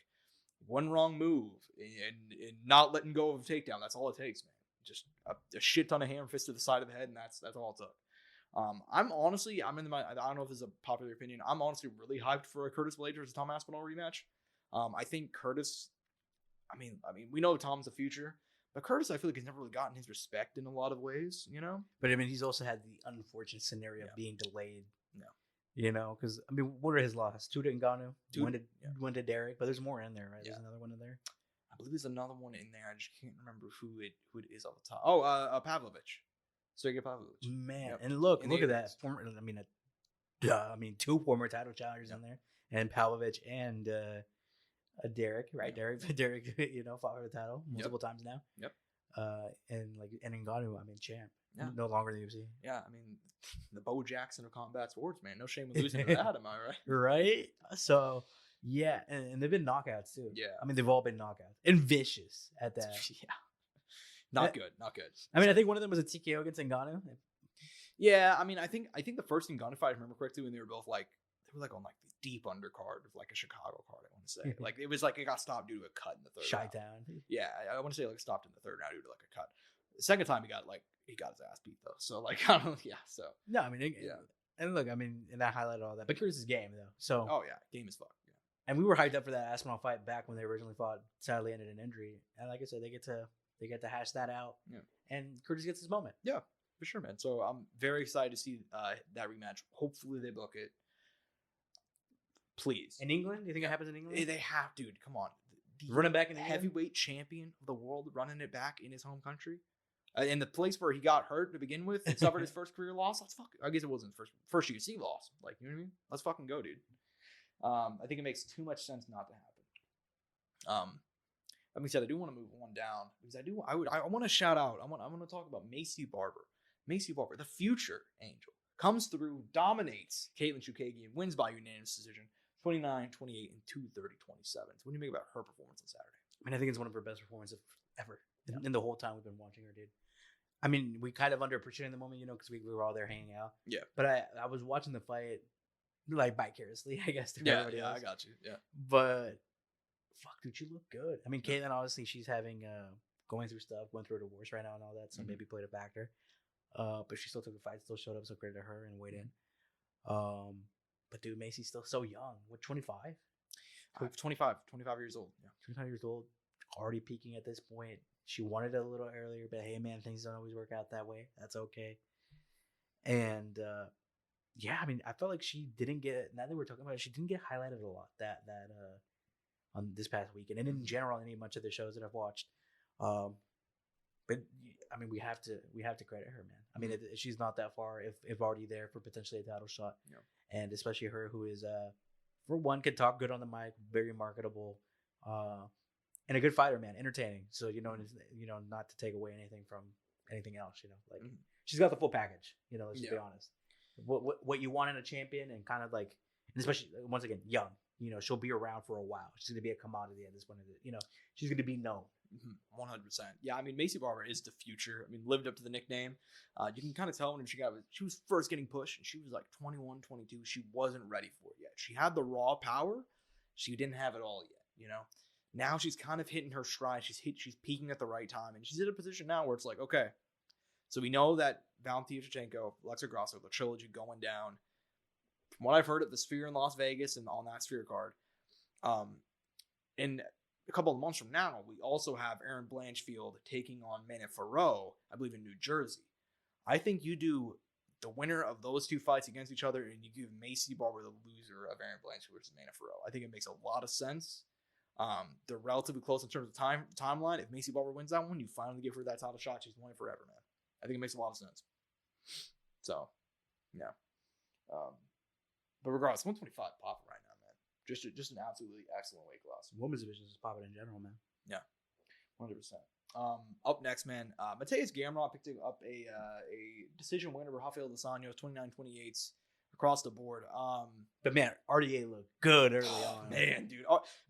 one wrong move and not letting go of a takedown. That's all it takes, man. Just a shit ton of hammer fist to the side of the head, and that's all it took. I don't know if this is a popular opinion. I'm honestly really hyped for a Curtis Blades versus Tom Aspinall rematch. I think Curtis, I mean, we know Tom's the future, but Curtis, I feel like he's never really gotten his respect in a lot of ways, you know? But I mean, he's also had the unfortunate scenario of being delayed. No. You know, because, I mean, what are his losses? 2 to Ngannou, one to Derek, but there's more in there, right? Yeah. There's another one in there. I believe there's another one in there. I just can't remember who it is off the top. Oh, Pavlovich. Sergey Pavlovich. Man, yep. And look at that. I mean, 2 former title challengers in there, and Pavlovich and Derek, right? Yep. Derek, you know, fought for the title multiple times now. Yep. And Ngannou, I mean, champ. Yeah. No longer in the UFC. Yeah, I mean, the Bo Jackson of combat sports, man. No shame in losing to that, am I right? Right. So. Yeah, and they've been knockouts too. Yeah, I mean they've all been knockouts and vicious at that. Yeah, not good. I mean, I think one of them was a TKO against Ngannou. Yeah, I mean, I think the first Ngannou fight, if I remember correctly, when they were both on like the deep undercard of like a Chicago card. I want to say like it was like it got stopped due to a cut in the third. Chi-town. Yeah, I want to say like stopped in the third round due to like a cut. The second time he got his ass beat though. So like I don't yeah. So no, I mean and look, I mean, and that highlighted all that. But Curtis's game though. So game is fucked. And we were hyped up for that Aspinall fight back when they originally fought. Sadly, ended in injury. And like I said, they get to hash that out. Yeah. And Curtis gets his moment. Yeah, for sure, man. So I'm very excited to see that rematch. Hopefully they book it. Please. In England? Do you think it happens in England? They have, dude. Come on. Running back in the heavyweight champion of the world, running it back in his home country, in the place where he got hurt to begin with, and suffered his first career loss. I guess it wasn't first UFC loss. Like, you know what I mean? Let's fucking go, dude. I think it makes too much sense not to happen. Like we said, I do want to move one down because I want to shout out. I want to talk about Macy Barber. Macy Barber, the future angel, comes through, dominates Caitlin Chukagian, wins by unanimous decision, 29-28 and 230-27. So what do you make about her performance on Saturday? I mean, I think it's one of her best performances ever in the whole time we've been watching her, dude. I mean, we kind of underappreciated the moment, you know, because we were all there hanging out. Yeah. But I was watching the fight. Like vicariously, I guess. Yeah, I got you. Yeah, but fuck, dude, you look good. I mean, Caitlin, obviously, she's having going through a divorce right now and all that, so maybe played a factor. But she still took the fight, still showed up, so credit to her and weighed in. But dude, Macy's still so young. What, 25? 25 years old. Yeah, 25 years old, already peaking at this point. She wanted it a little earlier, but hey, man, things don't always work out that way. That's okay. And yeah, I mean, I felt like she didn't get. Now that we're talking about it, she didn't get highlighted a lot that on this past weekend, and in general, much of the shows that I've watched. But I mean, we have to credit her, man. I mean, she's not that far, if already there for potentially a title shot, and especially her, who is for one, can talk good on the mic, very marketable, and a good fighter, man, entertaining. So not to take away anything from anything else, like she's got the full package. Let's just be honest. What you want in a champion, and kind of like, and especially once again, young. She'll be around for a while. She's gonna be a commodity at this point. She's gonna be known. 100%. Yeah, I mean, Macy Barber is the future. I mean, lived up to the nickname. You can kind of tell when she was first getting pushed, and she was like 21, 22. She wasn't ready for it yet. She had the raw power. She didn't have it all yet. Now she's kind of hitting her stride. She's peaking at the right time, and she's in a position now where it's like, okay. So we know that Valentina Shevchenko, ELYXR Grasso, the trilogy going down. From what I've heard at the Sphere in Las Vegas and on that Sphere card, in a couple of months from now, we also have Erin Blanchfield taking on Manny Farrow, I believe in New Jersey. I think you do the winner of those two fights against each other, and you give Macy Barber the loser of Erin Blanchfield, which is Manny Farrow. I think it makes a lot of sense. They're relatively close in terms of timeline. If Macy Barber wins that one, you finally give her that title shot. She's won it forever, man. I think it makes a lot of sense. So, yeah. But regardless, 125 popping right now, man. Just an absolutely excellent weight class. Women's division is popping in general, man. Yeah, 100%. Up next, man, Mateus Gamrot picked up a decision win over Rafael Dos Anjos, 29-28. across the board. But man, RDA looked good early on. Man,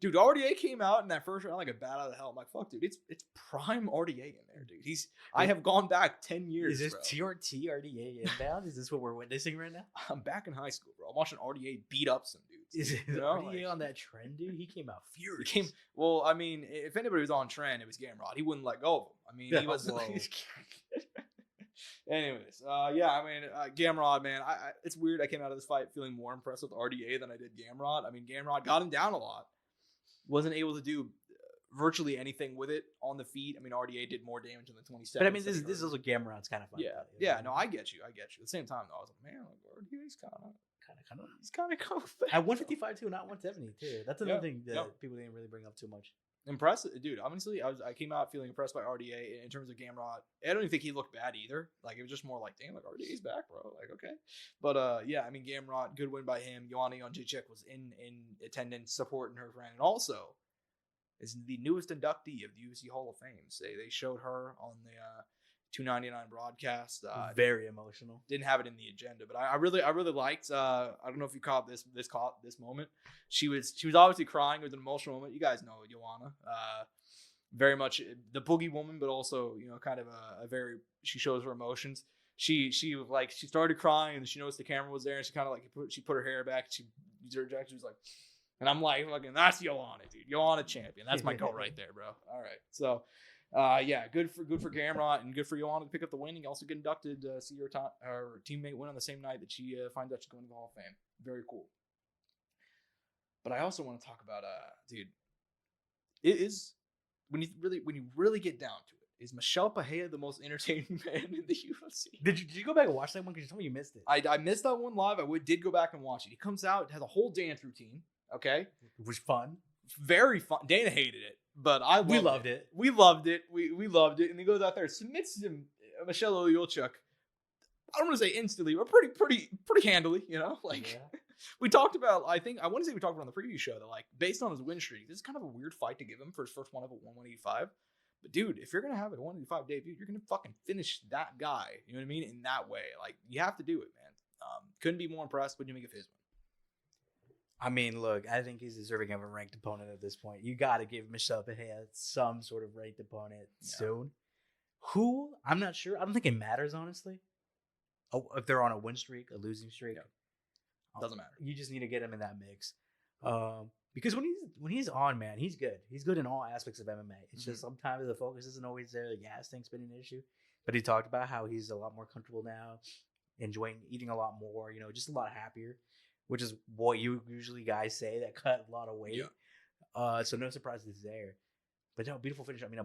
dude, RDA came out in that first round like a bat out of hell. I'm like, fuck, dude, it's prime RDA in there, dude. I have gone back 10 years. Is this TRT RDA inbound? Is this what we're witnessing right now? I'm back in high school, bro. I'm watching RDA beat up some dudes. Is it RDA on that trend, dude? He came out furious. Well, I mean, if anybody was on trend, it was Gamrod. He wouldn't let go of him. I mean, he was. Anyways, Gamrod, man, it's weird. I came out of this fight feeling more impressed with RDA than I did Gamrod. I mean, Gamrod got him down a lot. Wasn't able to do virtually anything with it on the feet. I mean, RDA did more damage in the 20 seconds. But I mean, this is what Gamrod's kind of fun. Yeah. No, I get you. At the same time, though, I was like, man, RDA's kind of. At 155 too, not 170 too. That's another thing that people didn't really bring up too much. Impressive, dude. Honestly, I came out feeling impressed by RDA in terms of Gamrod. I don't even think he looked bad either. Like, it was just more like, damn, like RDA's back, bro. Like, okay. But I mean, Gamrod, good win by him. Joanna Jędrzejczyk was in attendance supporting her friend, and also is the newest inductee of the UFC Hall of Fame. They showed her on the 299 broadcast. Very emotional. Didn't have it in the agenda, but I really liked. I don't know if you caught this moment. She was obviously crying. It was an emotional moment. You guys know Joanna, very much the boogie woman, but also kind of a very. She shows her emotions. She started crying and she noticed the camera was there and she kind of like she put her hair back. She used her jacket. She was like, and I'm like, fucking, that's Joanna, dude. Joanna champion. That's my goal right there, bro. All right, so. Good for Gamrot and good for Joanna to pick up the win. You also get inducted to see her teammate win on the same night that she finds out she's going to the Hall of Fame. Very cool. But I also want to talk about dude. It is when you really get down to it, is Michel Pereira the most entertaining man in the UFC? Did you go back and watch that one? Because you told me you missed it. I missed that one live. did go back and watch it. He comes out, has a whole dance routine. Okay, it was fun. Very fun. Dana hated it. But we loved it. We loved it. We loved it. And he goes out there, submits him, Michel Jędrzejczyk. I don't want to say instantly, but pretty handily. We talked about. I want to say we talked about on the preview show that based on his win streak, this is kind of a weird fight to give him for his first one of a 185. But dude, if you're gonna have a 185 debut, you're gonna fucking finish that guy. You know what I mean? In that way, you have to do it, man. Couldn't be more impressed. What do you make of his win? I mean, look, I think he's deserving of a ranked opponent at this point. You got to give Michel Pereira some sort of ranked opponent soon. Who? I'm not sure. I don't think it matters, honestly. If they're on a win streak, a losing streak. Doesn't matter. You just need to get him in that mix. Because when he's on, man, he's good. He's good in all aspects of MMA. It's just sometimes the focus isn't always there. The gas tank's been an issue. But he talked about how he's a lot more comfortable now, enjoying eating a lot more, just a lot happier. Which is what you usually guys say that cut a lot of weight. Yeah. So no surprises there. But no, beautiful finish. I mean, a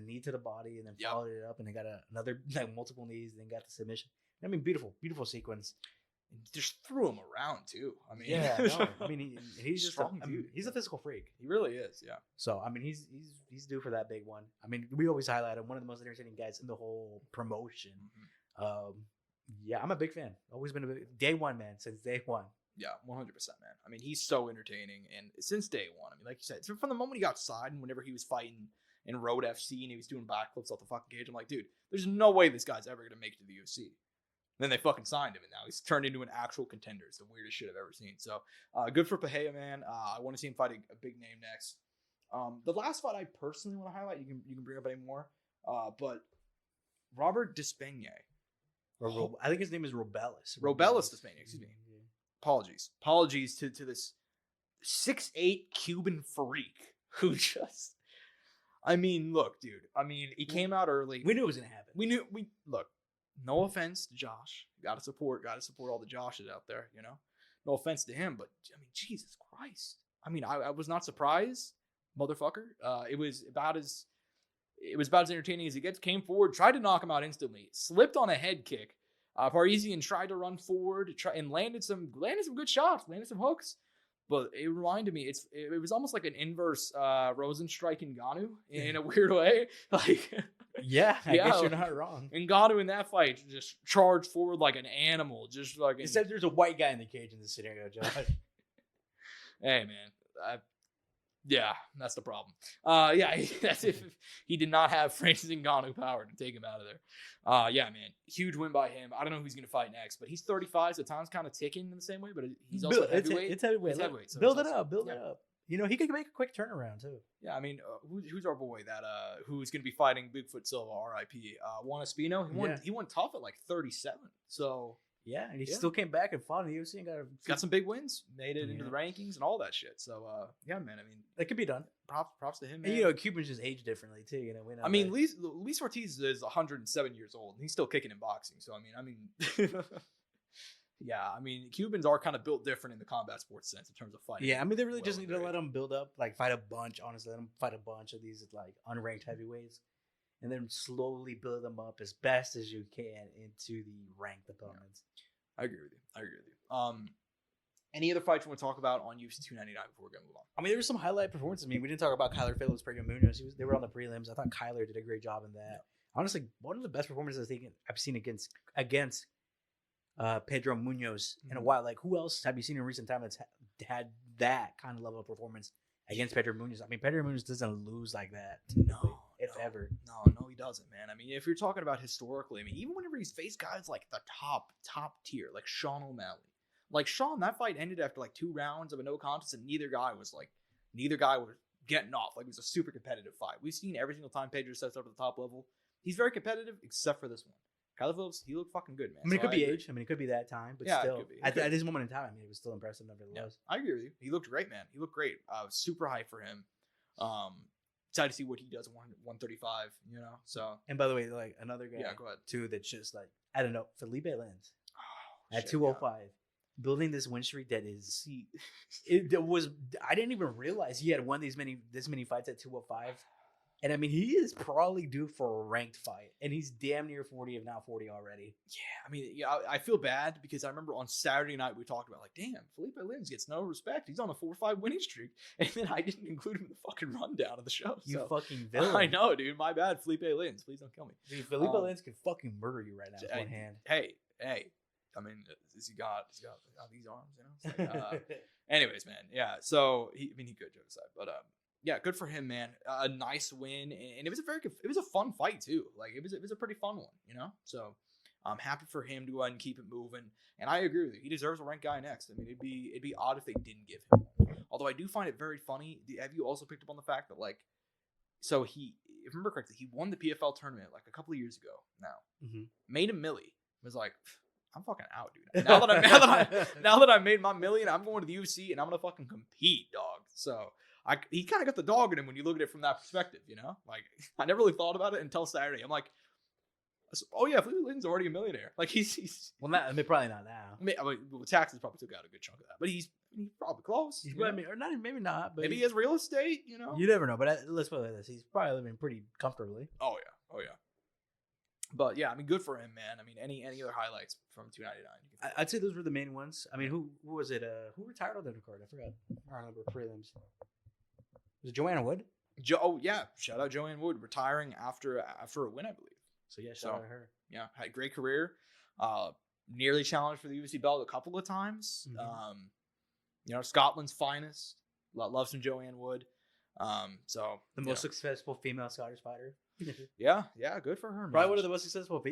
knee to the body and then followed it up and then got another multiple knees and then got the submission. I mean, beautiful sequence. And just threw him around too. I mean, I mean, he's just strong. He's a physical freak. He really is. Yeah. So I mean, he's due for that big one. I mean, we always highlight him, one of the most entertaining guys in the whole promotion. Yeah, I'm a big fan. Always been day one, man, since day one. Yeah, 100%, man. I mean, he's so entertaining, and since day one, I mean, like you said, from the moment he got signed, and whenever he was fighting in Road FC and he was doing backflips off the fucking cage, I'm like, dude, there's no way this guy's ever gonna make it to the UFC. And then they fucking signed him, and now he's turned into an actual contender. It's the weirdest shit I've ever seen. So, good for Pereira, man. I want to see him fight a big name next. The last fight I personally want to highlight, you can bring up any more, but Robert Disposables. I think his name is Robelis. Robelis Disposables, excuse me. Apologies to this 6'8" Cuban freak who just. I mean, look, dude. I mean, he came out early. We knew it was gonna happen. Look. No offense to Josh. Gotta support all the Joshes out there. No offense to him, but I mean, Jesus Christ. I mean, I was not surprised, motherfucker. It was about as entertaining as it gets. Came forward, tried to knock him out instantly, slipped on a head kick. Parisian tried to run forward, and landed some good shots, landed some hooks. But it reminded me, it was almost like an inverse Rosenstrike Ngannou in a weird way. Yeah, I guess you're not wrong. Ngannou in that fight just charged forward like an animal, just like. Except there's a white guy in the cage in this scenario, Josh. Hey man, Yeah, that's the problem. Yeah, that's if he did not have Francis Ngannou power to take him out of there. Yeah, man, huge win by him. I don't know who he's gonna fight next, but he's 35, so time's kind of ticking in the same way. But he's also heavyweight. It's heavyweight. It's heavyweight. So build it up. You know, he could make a quick turnaround too. Yeah, I mean, who's our boy that who's gonna be fighting Bigfoot Silva? R.I.P. Juan Espino. He won tough at like 37. So. Yeah, and he still came back and fought in the UFC and got some big wins, made it into the rankings and all that shit. So, yeah, man. I mean, that could be done. Props to him, man. And, you know, Cubans just age differently too. You know, we know. I mean, Luis Ortiz is 107 years old, and he's still kicking in boxing. So, I mean, yeah, I mean, Cubans are kind of built different in the combat sports sense in terms of fighting. Yeah, I mean, they really just need to let them build up, like fight a bunch. Honestly, let them fight a bunch of these like unranked heavyweights. And then slowly build them up as best as you can into the ranked opponents. Yeah. I agree with you. Any other fights you want to talk about on UFC 299 before we're going to move on? I mean, there were some highlight performances. I mean, we didn't talk about Kyler Phillips, Pedro Munoz. They were on the prelims. I thought Kyler did a great job in that. Yeah. Honestly, one of the best performances I've seen against Pedro Munoz in a while. Like, who else have you seen in recent time that's had that kind of level of performance against Pedro Munoz? I mean, Pedro Munoz doesn't lose like that. Ever. No, he doesn't, man. I mean, if you're talking about historically, I mean, even whenever he's faced guys like the top tier, like Sean O'Malley, that fight ended after like 2 rounds of a no contest, and neither guy was getting off. Like, it was a super competitive fight. We've seen every single time Pedro steps up to the top level, he's very competitive, except for this one. Kyler Phillips, he looked fucking good, man. I mean, it could be age. I mean, it could be that time, but still, at this moment in time, I mean, it was still impressive nevertheless. Yeah, I agree with you. He looked great, man. He looked great. I was super hyped for him. Excited to see what he does at 135, you know. So, and by the way, like another guy, go ahead. Too, that's just like, I don't know, Felipe Lins at 205, building this win streak that is. It was. I didn't even realize he had won this many fights at 205, and I mean, he is probably due for a ranked fight, and he's damn near 40, if not 40 already. Yeah, I mean, I feel bad because I remember on Saturday night we talked about like, damn, Felipe Lins gets no respect. He's on a 4-5 winning streak, and then I didn't include him in the fucking rundown of the show. You fucking villain! I know, dude. My bad, Felipe Lins. Please don't kill me. Dude, Felipe Lins can fucking murder you right now with one hand. Hey. I mean, he's got these arms, you know. Like, anyways, man. Yeah. So he could, joke aside, but yeah, good for him, man. A nice win, and it was a fun fight too. Like it was a pretty fun one, you know. So I'm happy for him to go ahead and keep it moving. And I agree with you. He deserves a ranked guy next. I mean, it'd be odd if they didn't give him one. Although I do find it very funny. Have you also picked up on the fact that if I remember correctly, he won the PFL tournament like a couple of years ago now. Made a milli. Was like, I'm fucking out, dude. Now that I made my million, I'm going to the UFC and I'm gonna fucking compete, dog. So he kind of got the dog in him when you look at it from that perspective, you know? Like, I never really thought about it until Saturday. I'm like, oh yeah, Felipe Lin's already a millionaire. Like he's well, probably not now. I mean, taxes probably took out a good chunk of that, but he's probably close. I mean, or not, maybe not. But maybe he has real estate. You know, you never know. But let's put it like this: he's probably living pretty comfortably. Oh yeah. But yeah, I mean, good for him, man. I mean, any other highlights from 299? I'd say those were the main ones. I mean, who was it? Who retired on the card? I forgot. I don't remember prelims. Was it Joanna Wood? Oh yeah, shout out Joanne Wood retiring after a win, I believe. So yeah, shout out to her. Yeah, had a great career. Nearly challenged for the UFC belt a couple of times. You know, Scotland's finest. Love some Joanne Wood. So the most successful female Scottish fighter. yeah, good for her. Man. Probably one of the most successful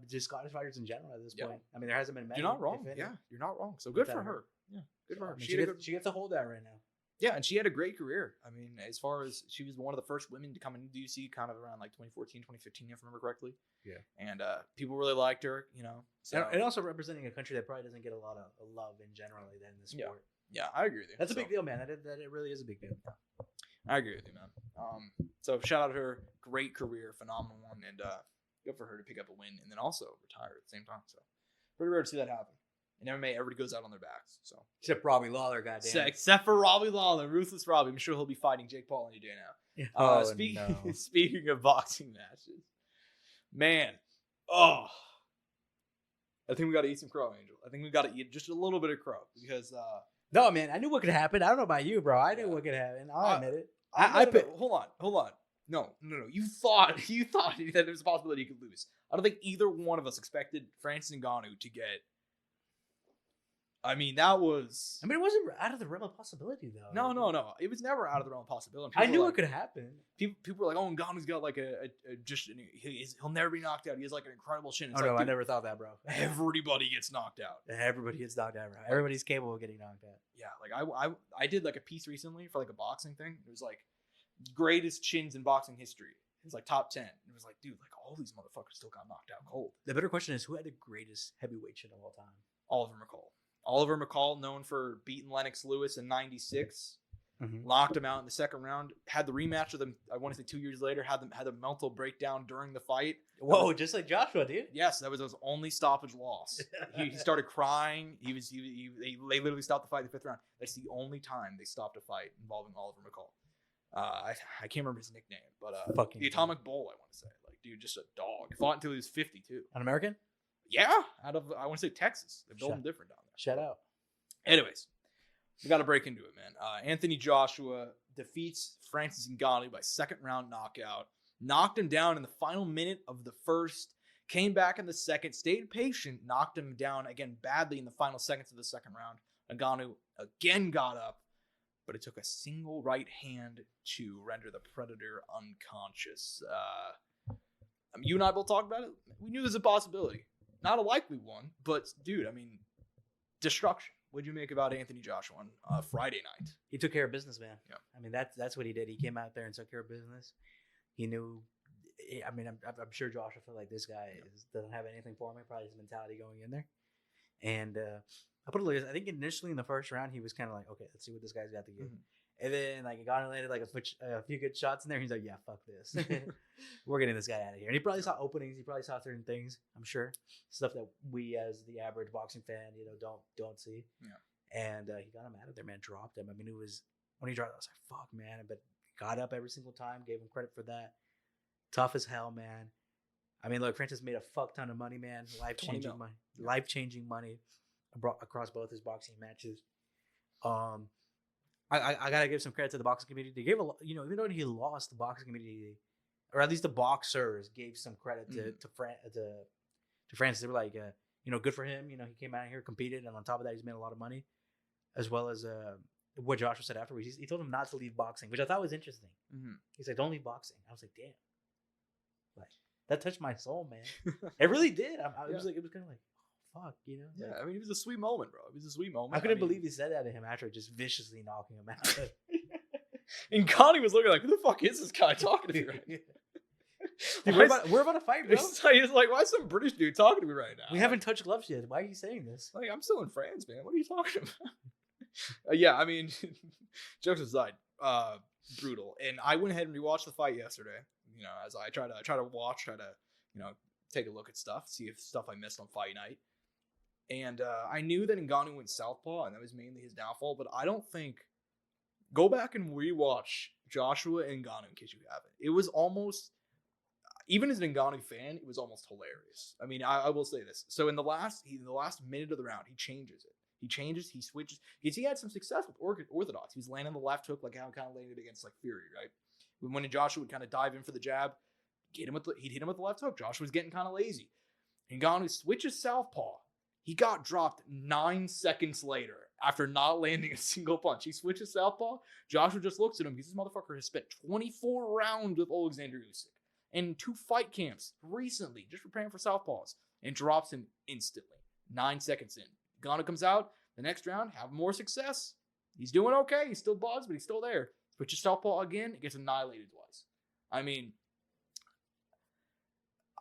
just Scottish fighters in general at this point. I mean, there hasn't been many. You're not wrong. Yeah, you're not wrong. So good for her. Yeah, good for her. I mean, she gets to hold that right now. Yeah, and she had a great career. I mean, as far as she was one of the first women to come into the UFC kind of around like 2014, 2015, if I remember correctly. Yeah. And people really liked her, you know. So. And also representing a country that probably doesn't get a lot of love in generally in the sport. Yeah, I agree with you. That's a big deal, man. That it really is a big deal. I agree with you, man. So shout out to her. Great career, phenomenal one, and good for her to pick up a win and then also retire at the same time. So pretty rare to see that happen. In MMA, everybody goes out on their backs. So except Robbie Lawler, goddamn. Except for Robbie Lawler, ruthless Robbie. I'm sure he'll be fighting Jake Paul any day now. Speaking of boxing matches, man, I think we got to eat some crow, Angel. I think we got to eat just a little bit of crow because. No, man, I knew what could happen. I don't know about you, bro. I knew what could happen. I'll admit it. Hold on. No. You thought that there was a possibility he could lose. I don't think either one of us expected Francis Ngannou to get I mean, that was. I mean, it wasn't out of the realm of possibility, though. No. It was never out of the realm of possibility. I knew it could happen. People were like, "Oh, Ngannou's got like he'll never be knocked out. He has like an incredible chin." It's I never thought that, bro. Everybody gets knocked out. Everybody gets knocked out, bro. Everybody's capable of getting knocked out. Yeah, like I did like a piece recently for like a boxing thing. It was like greatest chins in boxing history. It was like top 10. It was like, dude, like all these motherfuckers still got knocked out cold. The better question is, who had the greatest heavyweight chin of all time? Oliver McCall, known for beating Lennox Lewis in '96, locked him out in the second round. Had the rematch with him. I want to say 2 years later. Had a mental breakdown during the fight. Whoa, just like Joshua, dude. Yes, that was his only stoppage loss. He started crying. They literally stopped the fight in the fifth round. That's the only time they stopped a fight involving Oliver McCall. I can't remember his nickname, but the Atomic Bull. I want to say, like, dude, just a dog. He fought until he was 52. An American? Yeah, out of I want to say Texas. They're building different down there. Shout out. Anyways, we got to break into it, man. Anthony Joshua defeats Francis Ngannou by second round knockout. Knocked him down in the final minute of the first. Came back in the second. Stayed patient. Knocked him down again badly in the final seconds of the second round. Ngannou again got up, but it took a single right hand to render the Predator unconscious. You and I both talked about it. We knew there's a possibility. Not a likely one, but dude, I mean, destruction. What'd you make about Anthony Joshua on Friday night? He took care of business, man. Yeah. I mean, that's what he did. He came out there and took care of business. He knew. I mean, I'm sure Joshua felt like this guy doesn't have anything for him. Probably his mentality going in there. And I put it like this. I think initially in the first round, he was kind of like, okay, let's see what this guy's got to give. And then like Ngannou landed like a few good shots in there. He's like, yeah, fuck this. We're getting this guy out of here. And he probably saw openings. He probably saw certain things. I'm sure stuff that we as the average boxing fan, don't see. Yeah. And he got him out of there, man. Dropped him. I mean, it was when he dropped. I was like, fuck, man. But got up every single time. Gave him credit for that. Tough as hell, man. I mean, look, Francis made a fuck ton of money, man. Life-changing money. Life-changing money across both his boxing matches. I gotta give some credit to the boxing community. They gave even though he lost, the boxing community, or at least the boxers, gave some credit to Francis. They were like, good for him. He came out here, competed, and on top of that, he's made a lot of money, as well as what Joshua said afterwards. He told him not to leave boxing, which I thought was interesting. He's like, don't leave boxing. I was like, damn, like that touched my soul, man. It really did. It was kind of like. Fuck, Yeah, like, I mean, it was a sweet moment, bro. It was a sweet moment. I couldn't believe he said that to him after just viciously knocking him out. And Connie was looking like, who the fuck is this guy talking to me right now? Dude, we're about to fight, bro. He's like, why is some British dude talking to me right now? We haven't touched gloves yet. Why are you saying this? Like, I'm still in France, man. What are you talking about? Yeah, I mean, jokes aside, brutal. And I went ahead and rewatched the fight yesterday. As I try to take a look at stuff, see if stuff I missed on fight night. And I knew that Ngannou went southpaw, and that was mainly his downfall. But I don't think. Go back and rewatch Joshua and Ngannou in case you haven't. It was almost, even as an Ngannou fan, it was almost hilarious. I mean, I will say this. So in the last minute of the round, he changes it. He switches. Because he had some success with orthodox. He was landing the left hook like how he kind of landed against like Fury, right? When Joshua would kind of dive in for the jab, he'd hit him with the left hook. Joshua was getting kind of lazy. Ngannou switches southpaw. He got dropped 9 seconds later after not landing a single punch. He switches southpaw. Joshua just looks at him because this motherfucker has spent 24 rounds with Alexander Usyk and 2 fight camps recently just preparing for southpaws and drops him instantly. 9 seconds in. Ngannou comes out the next round, have more success. He's doing okay. He's still buzzed, but he's still there. Switches southpaw again. He gets annihilated twice. I mean,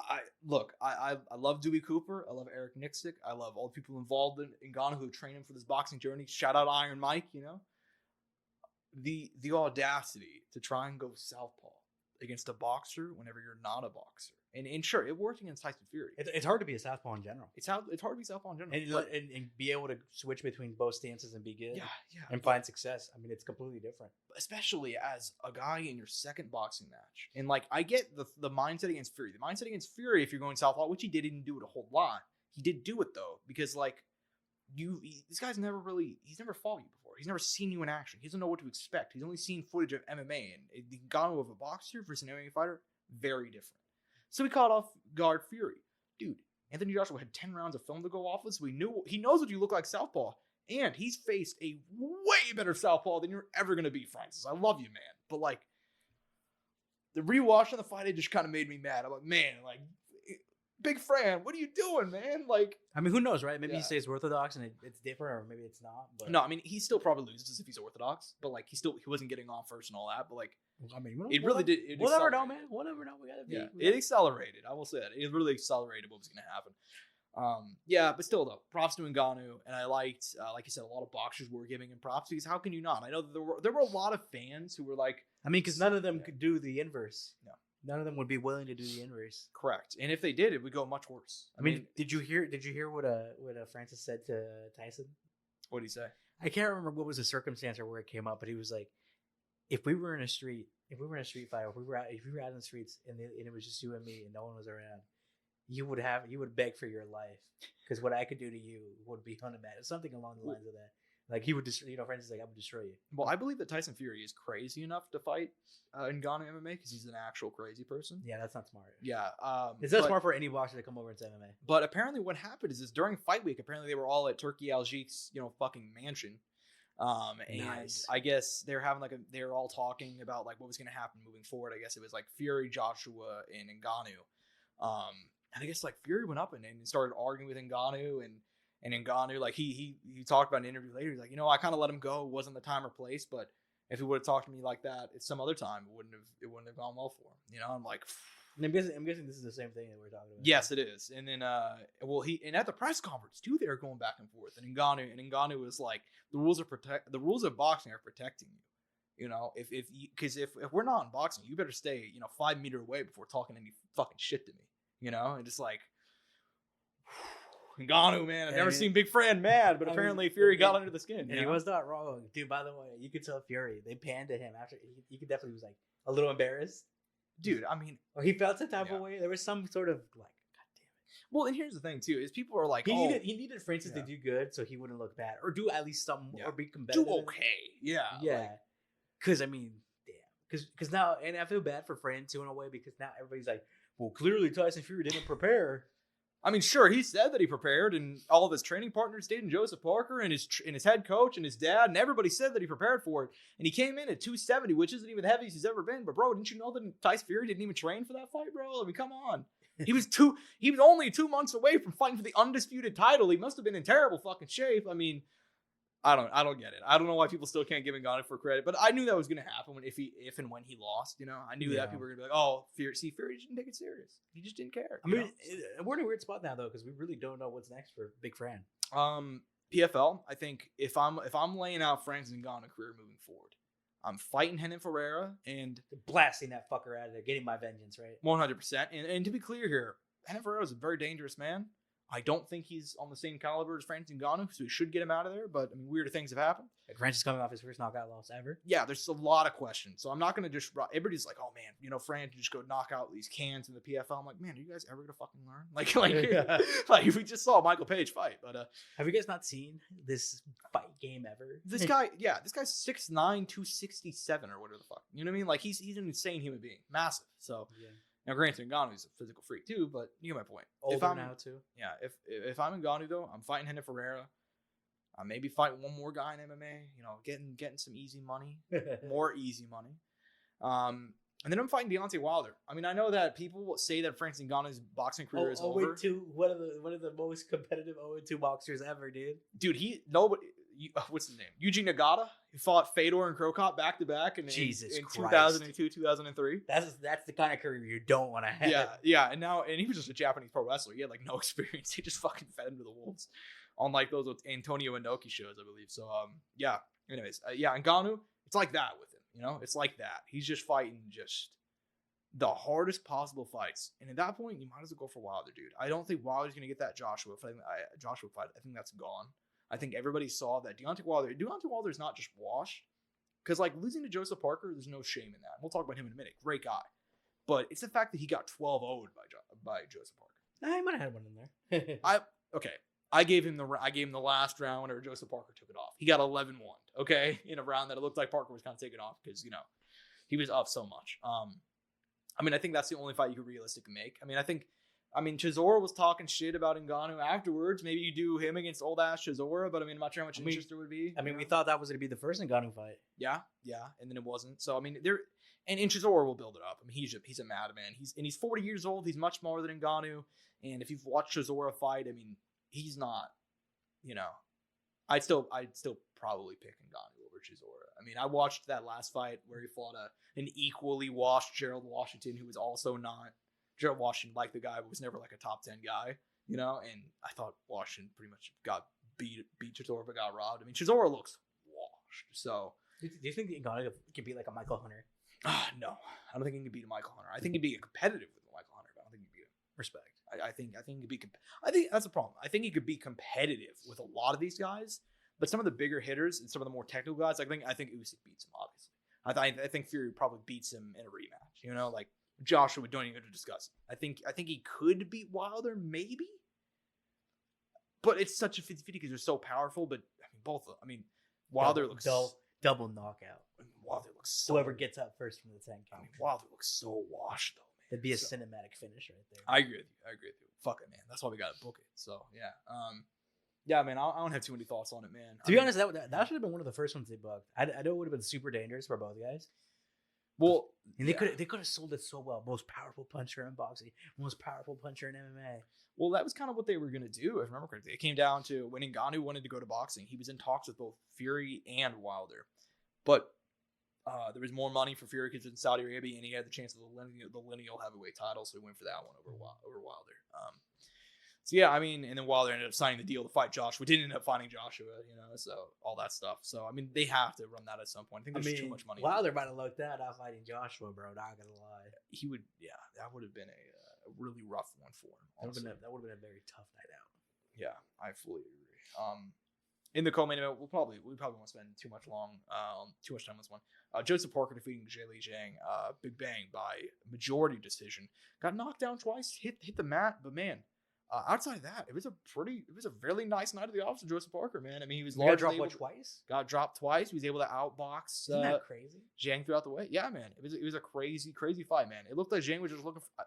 I love Dewey Cooper. I love Eric Nixick. I love all the people involved in Ngannou who trained him for this boxing journey. Shout out Iron Mike, The audacity to try and go southpaw against a boxer whenever you're not a boxer. And sure, it worked against Tyson Fury. It's hard to be a southpaw in general. It's hard to be southpaw in general. And be able to switch between both stances and be good. Yeah. And find success. I mean, it's completely different. Especially as a guy in your second boxing match. And like, I get the mindset against Fury. The mindset against Fury, if you're going southpaw, which he didn't do it a whole lot. He did do it though, because like, this guy's never fought you before. He's never seen you in action. He doesn't know what to expect. He's only seen footage of MMA, and the Ngannou of a boxer versus an MMA fighter, very different. So he caught off guard Fury. Dude, Anthony Joshua had 10 rounds of film to go off with, so he knows what you look like southpaw. And he's faced a way better southpaw than you're ever going to be, Francis. I love you, man. But, like, the rewatch of the fight, it just kind of made me mad. I'm like, man, like, Big Fran, what are you doing, man? Like, I mean, who knows, right? Maybe he stays orthodox and it's different, or maybe it's not. But no, I mean, he still probably loses if he's orthodox, but like, he wasn't getting off first and all that. But like, I mean, we'll never know, man. We'll never know. We gotta be. Yeah, it accelerated. I will say that it really accelerated what was going to happen. Yeah, but still though, props to Ngannou, and I liked, like you said, a lot of boxers were giving him props because how can you not? I know that there were a lot of fans who were like, I mean, because none of them could do the inverse. No. None of them would be willing to do the inverse. Correct. And if they did, it would go much worse. I mean, did you hear what Francis said to Tyson? What did he say? I can't remember what was the circumstance or where it came up, but he was like, if we were in a street fight, if we were out in the streets and it was just you and me and no one was around, you would beg for your life because what I could do to you would be unimaginable. Something along the lines of that. Like he would just, Francis is like, I would destroy you. Well, I believe that Tyson Fury is crazy enough to fight Ngannou MMA because he's an actual crazy person. Yeah, that's not smart. Yeah, it's not smart for any boxer to come over into MMA. But apparently, what happened is during fight week, apparently they were all at Turkey Al-Sheik's, fucking mansion. And nice. I guess they're they're all talking about like what was going to happen moving forward. I guess it was like Fury, Joshua, and Ngannou. And I guess like Fury went up and started arguing with Ngannou and Ngannou, like he talked about in an interview later. He's like, I kind of let him go. It wasn't the time or place, but if he would have talked to me like that at some other time, it wouldn't have gone well for him. I'm like, and I'm guessing this is the same thing that we're talking about. Yes, it is. And then, and at the press conference too, they were going back and forth. And Ngannou was like, the rules of boxing are protecting you. If we're not in boxing, you better stay 5 meters away before talking any fucking shit to me. And just like. Ngannou, man, I've never seen Big Fran mad, but apparently Fury got under the skin. And he was not wrong, dude. By the way, you could tell Fury. They panned to him after. He could definitely was like a little embarrassed, dude. I mean, or he felt some type of way. There was some sort of like, God damn it. Well, and here's the thing too: is people are like, he needed Francis to do good, so he wouldn't look bad, or do at least some, or be competitive. Do okay, yeah. Because I mean, damn. Because now, and I feel bad for Fran too in a way because now everybody's like, well, clearly Tyson Fury didn't prepare. I mean, sure, he said that he prepared, and all of his training partners did, and Joseph Parker, and his head coach, and his dad, and everybody said that he prepared for it. And he came in at 270, which isn't even the heaviest he's ever been. But bro, didn't you know that Tyson Fury didn't even train for that fight, bro? I mean, come on. He was only 2 months away from fighting for the undisputed title. He must have been in terrible fucking shape. I mean, I don't get it. I don't know why people still can't give Ngannou for credit, but I knew that was going to happen if and when he lost. I knew that people were going to be like, "Oh, Fury didn't take it serious. He just didn't care." I mean, we're in a weird spot now though because we really don't know what's next for Big Fran. PFL. I think if I'm laying out Fran's Ngannou career moving forward, I'm fighting Renan Ferreira and blasting that fucker out of there, getting my vengeance, right? 100%. And to be clear here, Renan Ferreira is a very dangerous man. I don't think he's on the same caliber as Francis Ngannou, so we should get him out of there. But I mean, weirder things have happened. Like Francis coming off his first knockout loss ever. Yeah, there's a lot of questions. So I'm not going to just. Everybody's like, oh man, Fran can just go knock out these cans in the PFL. I'm like, man, are you guys ever going to fucking learn? Like we just saw Michael Page fight. But have you guys not seen this fight game ever? This guy's 6'9", 267 or whatever the fuck. You know what I mean? Like he's an insane human being, massive. So. Yeah. Now, granted, Ngannou's a physical freak too, but you get my point. Older now too. Yeah, if I'm Ngannou though, I'm fighting Renan Ferreira. I maybe fight one more guy in MMA. Getting some easy money, more easy money. And then I'm fighting Deontay Wilder. I mean, I know that people say that Francis Ngannou's boxing career is over. 0-2, one of the most competitive 0-2 boxers ever, dude. Dude, what's his name? Yuji Nagata. He fought Fedor and Krokop back to back in 2002, 2003. That's the kind of career you don't want to have. Yeah, and he was just a Japanese pro wrestler. He had like no experience. He just fucking fed him to the wolves on like those Antonio Inoki shows, I believe. So yeah. Anyways, Ngannou, it's like that with him. It's like that. He's just fighting just the hardest possible fights, and at that point, you might as well go for Wilder, dude. I don't think Wilder's gonna get that Joshua fight. I think that's gone. I think everybody saw that Deontay Wilder is not just washed. Because, like, losing to Joseph Parker, there's no shame in that. We'll talk about him in a minute. Great guy. But it's the fact that he got 12-0'd by Joseph Parker. Nah, he might have had one in there. I gave him the last round where Joseph Parker took it off. He got 11-1, okay? In a round that it looked like Parker was kind of taking off because, he was up so much. I mean, I think that's the only fight you could realistically make. I mean, I think I mean, Chisora was talking shit about Ngannou afterwards. Maybe you do him against old ass Chisora, but I mean, I'm not sure how much interest there would be. I mean, we thought that was going to be the first Ngannou fight. Yeah, and then it wasn't. So I mean, and Chisora will build it up. I mean, he's a madman. He's 40 years old. He's much smaller than Ngannou. And if you've watched Chisora fight, I mean, he's not. I'd still probably pick Ngannou over Chisora. I mean, I watched that last fight where he fought an equally washed Gerald Washington, who was also not. Gerald Washington, like the guy, but was never like a top 10 guy, and I thought Washington pretty much got beat Chisora, but got robbed. I mean, Chisora looks washed. So, do you think Ngannou could be like a Michael Hunter? No, I don't think he can beat a Michael Hunter. I think he'd be competitive with a Michael Hunter, but I don't think he'd beat him. Respect. I think he'd be. I think that's the problem. I think he could be competitive with a lot of these guys, but some of the bigger hitters and some of the more technical guys, I think Usyk beats him. Obviously, I think Fury probably beats him in a rematch. Like. Joshua, don't even discuss it. I think he could beat Wilder, maybe. But it's such a 50-50 because they're so powerful. But I mean, both. I mean, Wilder looks double knockout. Wilder looks so. Whoever gets up first from the 10 count. I mean, Wilder looks so washed though, man. It'd be a cinematic finish right there. I agree with you. Fuck it, man. That's why we gotta book it. So yeah. Yeah, man. I don't have too many thoughts on it, man. To be honest, that should have been one of the first ones they booked. I know it would have been super dangerous for both guys. Well, and they could have sold it so well. Most powerful puncher in boxing, most powerful puncher in MMA. Well, that was kind of what they were going to do, if I remember correctly. It came down to when Ngannou wanted to go to boxing. He was in talks with both Fury and Wilder. But there was more money for Fury because it's in Saudi Arabia, and he had the chance of the lineal heavyweight title, so he went for that one over Wilder. So, yeah, I mean, and then Wilder ended up signing the deal to fight Joshua. Didn't end up fighting Joshua, so all that stuff. So, I mean, they have to run that at some point. I think there's too much money. Wilder might have looked that out fighting Joshua, bro. Not going to lie. He would, that would have been a really rough one for him. That would have been a very tough night out. Yeah, I fully agree. In the co-main event, we probably won't spend too much time on this one. Joseph Parker defeating Zhilei Zhang, Big Bang by majority decision. Got knocked down twice, hit the mat, but man. Outside of that, it was a fairly nice night at the office of Joseph Parker, man. I mean, he was largely got dropped twice. He was able to outbox. Isn't that crazy? Zhang throughout the way. Yeah, man. It was a crazy fight, man. It looked like Zhang was just looking for.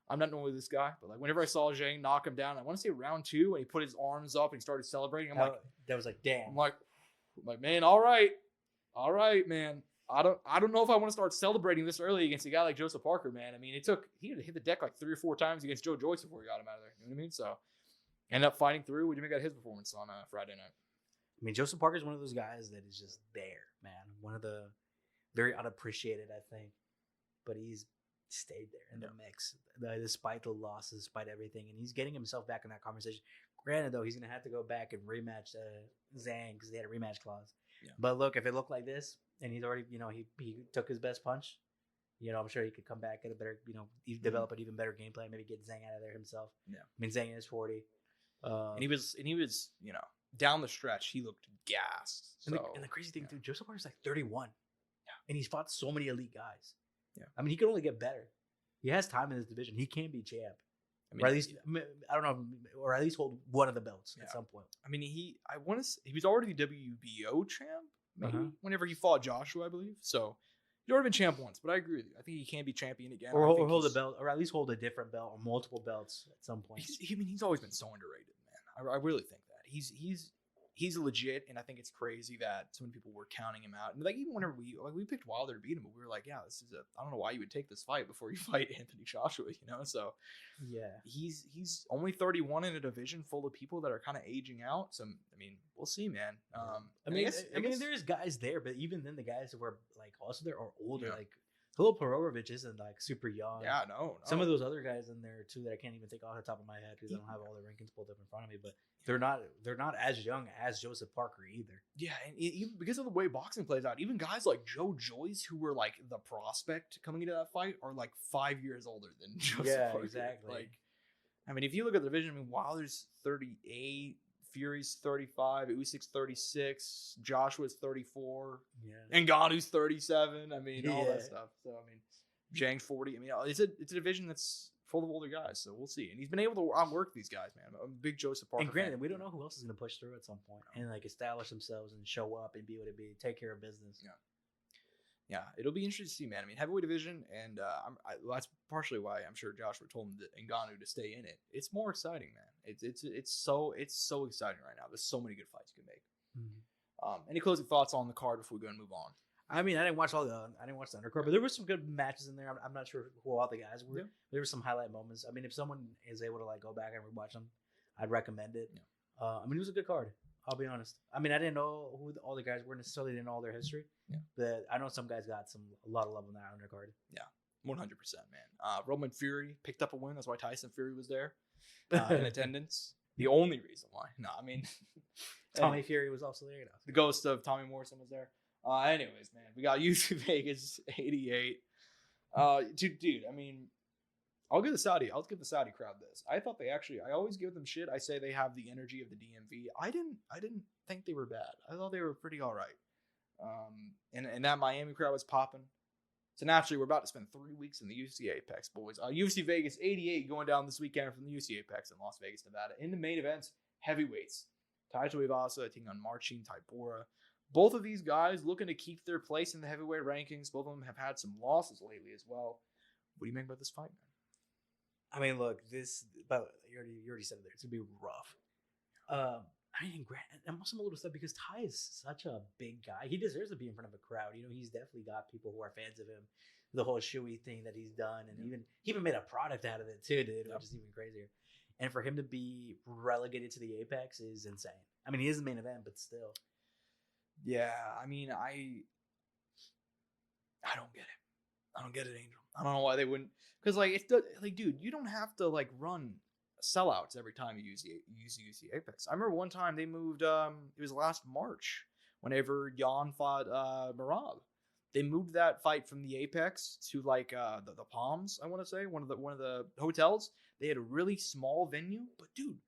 I'm not knowing this guy, but like whenever I saw Zhang knock him down, I want to say round 2, and he put his arms up and he started celebrating. That was like, damn. I'm like, man, all right, man. I don't know if I want to start celebrating this early against a guy like Joseph Parker, man. I mean, he had to hit the deck like 3 or 4 times against Joe Joyce before he got him out of there. You know what I mean? So, ended up fighting through. What do you make out of his performance on Friday night? I mean, Joseph Parker is one of those guys that is just there, man. One of the very unappreciated, I think, but he's stayed there in the mix, despite the losses, despite everything, and he's getting himself back in that conversation. Granted, though, he's going to have to go back and rematch Zhang because they had a rematch clause. Yeah. But look, if it looked like this, and he's already, he took his best punch, I'm sure he could come back at a better, develop an even better game plan, maybe get Zhang out of there himself. Yeah. I mean, Zhang is 40. And he was, down the stretch, he looked gassed. And the crazy thing, too, Joseph Parker's like 31. Yeah. And he's fought so many elite guys. Yeah. I mean, he can only get better. He has time in this division. He can be champ. I mean, or at least, I don't know, or at least hold one of the belts at some point. I mean, he was already the WBO champ, maybe, whenever he fought Joshua, I believe. So, he's already been champ once, but I agree with you. I think he can be champion again. Or hold a belt, or at least hold a different belt, or multiple belts at some point. He's always been so underrated, man. I really think that. He's legit, and I think it's crazy that so many people were counting him out. And like even whenever we picked Wilder to beat him, but we were like, yeah, I don't know why you would take this fight before you fight Anthony Joshua, So yeah, he's only 31 in a division full of people that are kind of aging out. So I mean, we'll see, man. I mean, there's guys there, but even then, the guys who are like also there are older, like. Filip Perovich isn't like super young. Yeah, no. Some of those other guys in there too that I can't even think off the top of my head because I don't have all the rankings pulled up in front of me. But they're not as young as Joseph Parker either. Yeah, and even because of the way boxing plays out, even guys like Joe Joyce, who were like the prospect coming into that fight, are like 5 years older than Joseph Parker. Yeah, exactly. Like, I mean, if you look at the division, I mean, Wilder's 38. Fury's 35, Usyk's 36, Joshua's 34, and Ngannou's 37. I mean, all that stuff. So I mean, Zhang's 40. I mean, it's a division that's full of older guys. So we'll see. And he's been able to outwork these guys, man. I'm a big Joseph Parker. And granted, we don't know who else is going to push through at some point and like establish themselves and show up and be able to take care of business. Yeah, it'll be interesting to see, man. I mean, heavyweight division, and that's partially why I'm sure Joshua told him Ngannou to stay in it. It's more exciting, man. It's so exciting right now. There's so many good fights you can make. Mm-hmm. Any closing thoughts on the card before we go and move on? I mean, I didn't watch the undercard, but there were some good matches in there. I'm not sure who all the guys were. Yeah. There were some highlight moments. I mean, if someone is able to like go back and rewatch them, I'd recommend it. Yeah. I mean, it was a good card. I'll be honest. I mean, I didn't know who all the guys were necessarily. Didn't know all their history. Yeah. But I know some guys got a lot of love on that undercard. Yeah, 100%, man. Roman Fury picked up a win. That's why Tyson Fury was there in attendance. The only reason why. No, I mean, Tommy Fury was also there. The ghost of Tommy Morrison was there. Anyways, man, we got UFC Vegas 88. Dude, I mean, I'll give the Saudi crowd this. I thought I always give them shit. I say they have the energy of the DMV. I didn't think they were bad. I thought they were pretty all right. And that Miami crowd was popping. So naturally, we're about to spend 3 weeks in the UFC Apex, boys. UFC Vegas 88 going down this weekend from the UFC Apex in Las Vegas, Nevada. In the main events, heavyweights. Taito Iwasa taking on Marcin Tybura. Both of these guys looking to keep their place in the heavyweight rankings. Both of them have had some losses lately as well. What do you make about this fight, man? I mean, look, but you already said it there. It's gonna be rough. I mean, I'm also a little upset because Ty is such a big guy. He deserves to be in front of a crowd. You know, he's definitely got people who are fans of him. The whole shoey thing that he's done, and he even made a product out of it too, dude, which is even crazier. And for him to be relegated to the Apex is insane. I mean, he is the main event, but still. Yeah, I mean, I don't get it. I don't get it, Angel. I don't know why they wouldn't. Because dude, you don't have to run sellouts every time you use the UFC Apex. I remember one time they moved. It was last March whenever Jan fought Merab. They moved that fight from the Apex to the Palms. I want to say one of the hotels. They had a really small venue, but dude,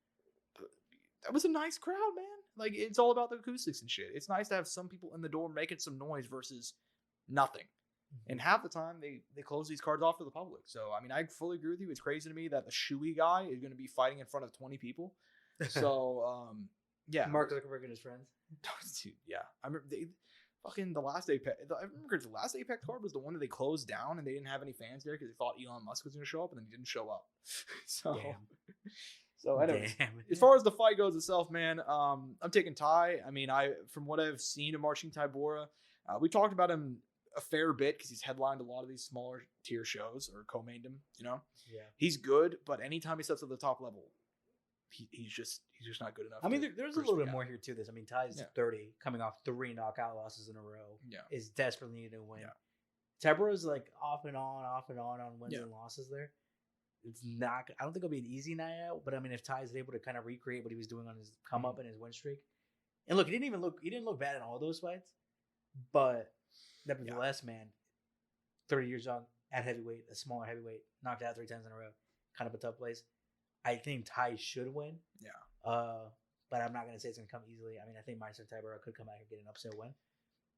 that was a nice crowd, man. Like, it's all about the acoustics and shit. It's nice to have some people in the door making some noise versus nothing. Mm-hmm. And half the time, they close these cards off to the public. So, I mean, I fully agree with you. It's crazy to me that the shoey guy is going to be fighting in front of 20 people. So, yeah. Mark Zuckerberg and his friends. Dude, yeah. I remember the last Apex. I remember the last Apex card was the one that they closed down and they didn't have any fans there because they thought Elon Musk was going to show up and then he didn't show up. So... Damn. So anyways, as far as the fight goes itself, man, I'm taking Ty. I mean, from what I've seen of Marcin Tybura, we talked about him a fair bit because he's headlined a lot of these smaller tier shows or co-mained him. You know, yeah, he's good, but anytime he steps at the top level, he's just not good enough. I mean, there's a little bit more here to this. I mean, Ty's 30, coming off 3 knockout losses in a row. Yeah, is desperately needing to win. Yeah. Tybura's off and on wins and losses there. It's not. I don't think it'll be an easy night out, but I mean, if Ty is able to kind of recreate what he was doing on his come up and his win streak, and look, he didn't look bad in all those fights, but nevertheless, man, 30 years young at heavyweight, a smaller heavyweight, knocked out 3 times in a row, kind of a tough place. I think Ty should win. Yeah. But I'm not gonna say it's gonna come easily. I mean, I think Marcin Tybura could come out and get an upset win.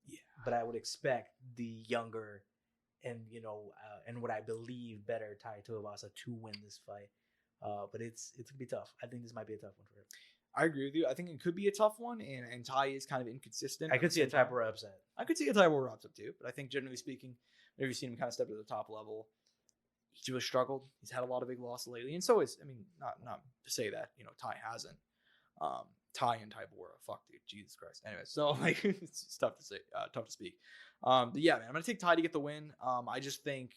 Yeah. But I would expect the younger. And and what I believe better Ty Tuivasa to win this fight, but it's gonna be tough. I think this might be a tough one for him. I agree with you. I think it could be a tough one, and Ty is kind of inconsistent. I could see a Tybura upset. I could see a Tybura upset too, but I think generally speaking, whenever you've seen him kind of step to the top level, he's really struggled. He's had a lot of big losses lately, and so is. I mean, not to say that Ty hasn't. Ty and Tybura, fuck, dude, Jesus Christ. Anyway, so it's tough to say, tough to speak. But yeah, man, I'm gonna take Ty to get the win. I just think